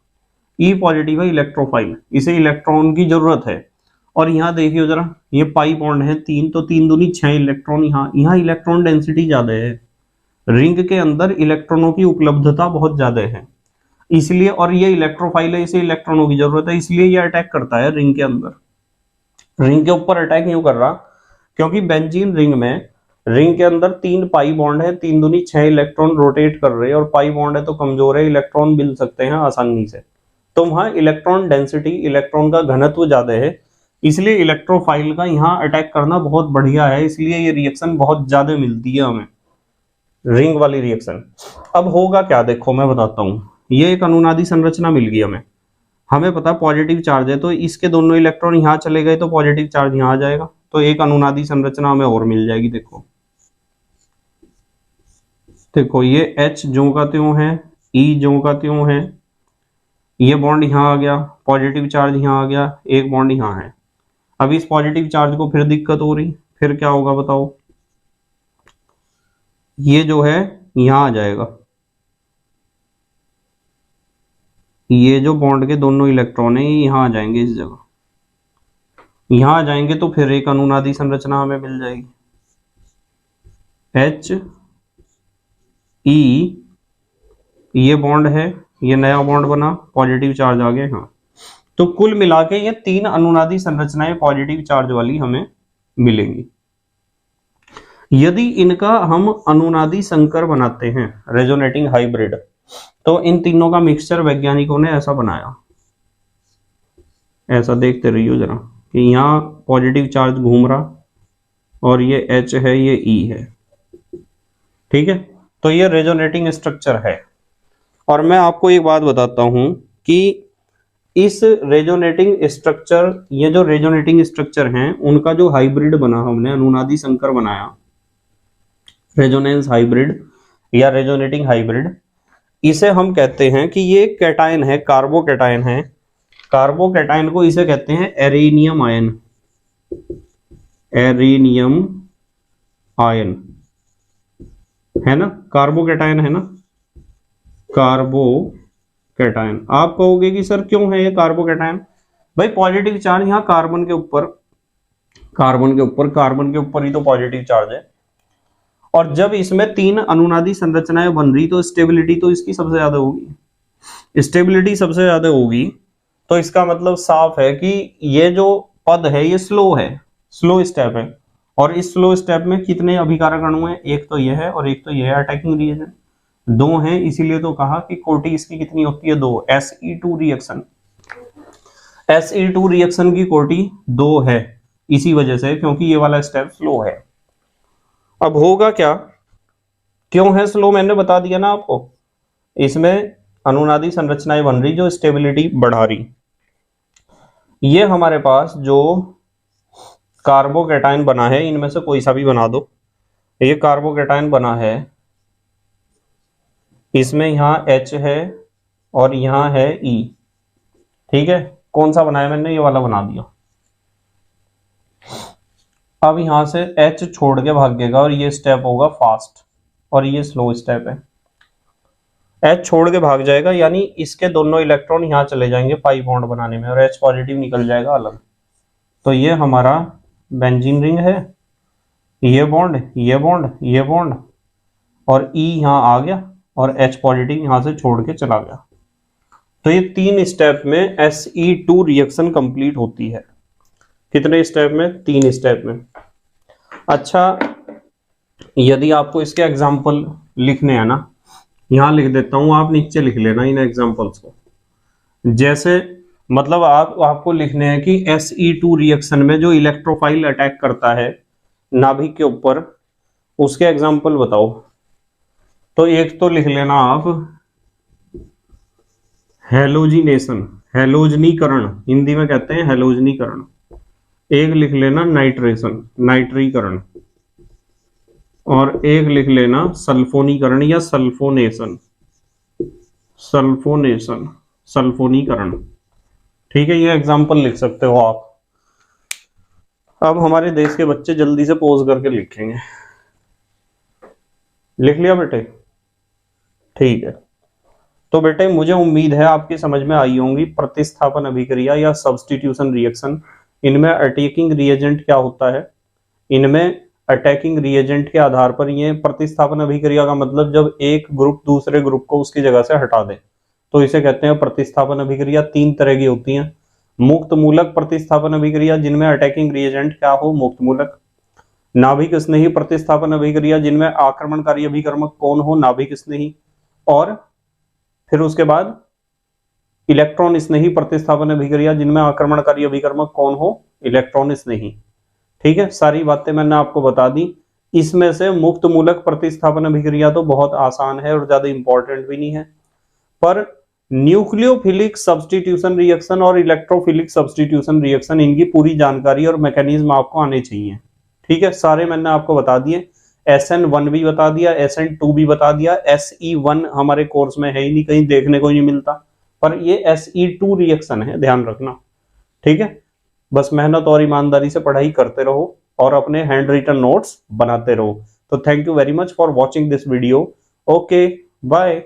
E पॉजिटिव है इलेक्ट्रोफाइल, इसे इलेक्ट्रॉन की जरूरत है। और यहाँ देखिए जरा, ये पाई बॉन्ड है 3, तो 3 दूनी 6 इलेक्ट्रॉन। यहाँ इलेक्ट्रॉन डेंसिटी ज्यादा है, रिंग के अंदर इलेक्ट्रॉनों की उपलब्धता बहुत ज्यादा है इसलिए, और ये इलेक्ट्रोफाइल है, इसे इलेक्ट्रॉनों की जरूरत है इसलिए ये अटैक करता है रिंग के अंदर। रिंग के ऊपर अटैक क्यों कर रहा, क्योंकि बेंजीन रिंग में, रिंग के अंदर 3 पाई बॉन्ड है, 3 दूनी 6 इलेक्ट्रॉन रोटेट कर रहे हैं और पाई बॉन्ड है तो कमजोर है, इलेक्ट्रॉन मिल सकते हैं आसानी से। तो वहां इलेक्ट्रॉन डेंसिटी, इलेक्ट्रॉन का घनत्व ज्यादा है, इसलिए इलेक्ट्रोफाइल का यहाँ अटैक करना बहुत बढ़िया है, इसलिए ये रिएक्शन बहुत ज्यादा मिलती है हमें, रिंग वाली रिएक्शन। अब होगा क्या देखो मैं बताता हूँ। ये एक अनुनादी संरचना मिल गई हमें पता पॉजिटिव चार्ज है तो इसके दोनों इलेक्ट्रॉन यहाँ चले गए तो पॉजिटिव चार्ज यहाँ आ जाएगा, तो एक अनुनादी संरचना हमें और मिल जाएगी। देखो ये H ज्यों का त्यों है, E ज्यों का त्यों है, ये बॉन्ड यहाँ आ गया, पॉजिटिव चार्ज यहाँ आ गया, एक बॉन्ड यहाँ है। अब इस पॉजिटिव चार्ज को फिर दिक्कत हो रही, फिर क्या होगा बताओ, ये जो है यहाँ आ जाएगा, ये जो बॉन्ड के दोनों इलेक्ट्रॉन है ये यहाँ आ जाएंगे, इस जगह यहाँ आ जाएंगे, तो फिर एक अनुनादी संरचना हमें मिल जाएगी। H E, ये बॉन्ड है, ये नया बॉन्ड बना, पॉजिटिव चार्ज आ गया यहाँ। तो कुल मिला के ये 3 अनुनादी संरचनाएं पॉजिटिव चार्ज वाली हमें मिलेंगी। यदि इनका हम अनुनादी संकर बनाते हैं, रेजोनेटिंग हाइब्रिड, तो इन तीनों का मिक्सचर वैज्ञानिकों ने ऐसा बनाया, ऐसा देखते रहिए जरा कि यहाँ पॉजिटिव चार्ज घूम रहा और ये H है, ये E है, ठीक है। तो ये रेजोनेटिंग स्ट्रक्चर है। और मैं आपको एक बात बताता हूं कि इस रेजोनेटिंग स्ट्रक्चर, ये जो रेजोनेटिंग स्ट्रक्चर हैं उनका जो हाइब्रिड बना, हमने अनुनादी संकर बनाया, रेजोनेंस हाइब्रिड या रेजोनेटिंग हाइब्रिड, इसे हम कहते हैं कि ये कैटायन है, कार्बोकैटायन है। कार्बोकैटायन को इसे कहते हैं एरेनियम आयन, एरेनियम आयन है ना, कार्बोकैटायन है ना, कार्बोकैटायन। आप कहोगे कि सर क्यों है ये कार्बोकैटायन, भाई पॉजिटिव चार्ज यहाँ कार्बन के ऊपर, कार्बन के ऊपर ही तो पॉजिटिव चार्ज है, और जब इसमें 3 अनुनादी संरचनाएं बन रही तो स्टेबिलिटी तो इसकी सबसे ज्यादा होगी, स्टेबिलिटी सबसे ज्यादा होगी। तो इसका मतलब साफ है कि ये जो पद है ये स्लो है, स्लो स्टेप है, और इस स्लो स्टेप में कितने अभिकारक अणु हैं, एक तो ये है और एक तो ये है अटैकिंग रिएजेंट, 2 हैं, इसीलिए तो कहा कि कोटि इसकी कितनी होती है, 2। Se2 रिएक्शन, Se2 रिएक्शन की कोटि 2 है, इसी वजह से, क्योंकि ये वाला स्टेप स्लो है। अब होगा क्या, क्यों है स्लो, मैंने बता दिया ना आपको, इसमें अनुनादी संरचनाएं बन रही जो स्टेबिलिटी बढ़ा रही। ये हमारे पास जो कार्बोकैटायन बना है, इनमें से कोई सा भी बना दो, ये कार्बोकैटायन बना है, इसमें यहाँ H है और यहाँ है E, ठीक है, कौन सा बनाया मैंने, ये वाला बना दिया। अब यहां से H छोड़ के भागेगा और ये स्टेप होगा फास्ट और ये स्लो स्टेप है। H छोड़ के भाग जाएगा यानी इसके दोनों इलेक्ट्रॉन यहां चले जाएंगे पाई बॉन्ड बनाने में और H पॉजिटिव निकल जाएगा अलग। तो ये हमारा बेंजीन रिंग है, ये बॉन्ड, ये बॉन्ड, ये बॉन्ड और E यहां आ गया और H पॉजिटिव यहां से छोड़ के चला गया। तो ये 3 स्टेप में Se2 रिएक्शन कंप्लीट होती है। कितने स्टेप में? 3 स्टेप में। अच्छा, यदि आपको इसके एग्जाम्पल लिखने हैं ना, यहां लिख देता हूं, आप नीचे लिख लेना इन एग्जाम्पल्स को। जैसे मतलब आपको लिखने हैं कि Se2 रिएक्शन में जो इलेक्ट्रोफाइल अटैक करता है नाभिक के ऊपर, उसके एग्जाम्पल बताओ। तो एक तो लिख लेना आप हेलोजिनेशन, हेलोजनीकरण, हिंदी में कहते हैं हेलोजनीकरण। एक लिख लेना नाइट्रेशन, नाइट्रीकरण, और एक लिख लेना सल्फोनीकरण या सल्फोनेशन, सल्फोनेशन, सल्फोनीकरण। ठीक है, ये एग्जाम्पल लिख सकते हो आप। अब हमारे देश के बच्चे जल्दी से पोज करके लिखेंगे। लिख लिया बेटे? ठीक है, तो बेटे मुझे उम्मीद है आपकी समझ में आई होंगी प्रतिस्थापन अभिक्रिया या सब्स्टिट्यूशन रिएक्शन। इनमें अटैकिंग रिएजेंट क्या होता है, इनमें अटैकिंग रिएजेंट के आधार पर ये प्रतिस्थापन अभिक्रिया का मतलब जब एक ग्रुप दूसरे ग्रुप को उसकी जगह से हटा दे तो इसे कहते हैं प्रतिस्थापन अभिक्रिया। 3 तरह की होती हैं। मुक्त मूलक प्रतिस्थापन अभिक्रिया जिनमें अटैकिंग रिएजेंट क्या हो, मुक्त मूलक। नाभिक स्नेही प्रतिस्थापन अभिक्रिया जिनमें आक्रमणकारी अभिकर्मक कौन हो, नाभिक स्नेही। और फिर उसके बाद इलेक्ट्रॉन स्नेही प्रतिस्थापन अभिक्रिया जिनमें आक्रमणकारी अभिकर्मक कौन हो, इलेक्ट्रॉन स्नेही। ठीक है, सारी बातें मैंने आपको बता दी। इसमें से मुक्त मूलक प्रतिस्थापन अभिक्रिया तो बहुत आसान है और ज्यादा इंपॉर्टेंट भी नहीं है, पर न्यूक्लियोफिलिक सब्स्टिट्यूशन रिएक्शन और इलेक्ट्रोफिलिक सब्स्टिट्यूशन रिएक्शन, इनकी पूरी जानकारी और मैकेनिज्म आपको आने चाहिए। ठीक है, सारे मैंने आपको बता दिए। SN1 भी बता दिया, SN2 भी बता दिया, SE1 हमारे कोर्स में है ही नहीं, कहीं देखने को ही नहीं मिलता, पर ये SE2 रिएक्शन है, ध्यान रखना। ठीक है, बस मेहनत और ईमानदारी से पढ़ाई करते रहो और अपने हैंड रिटन नोट्स बनाते रहो। तो thank you very much for watching this video. Okay, bye.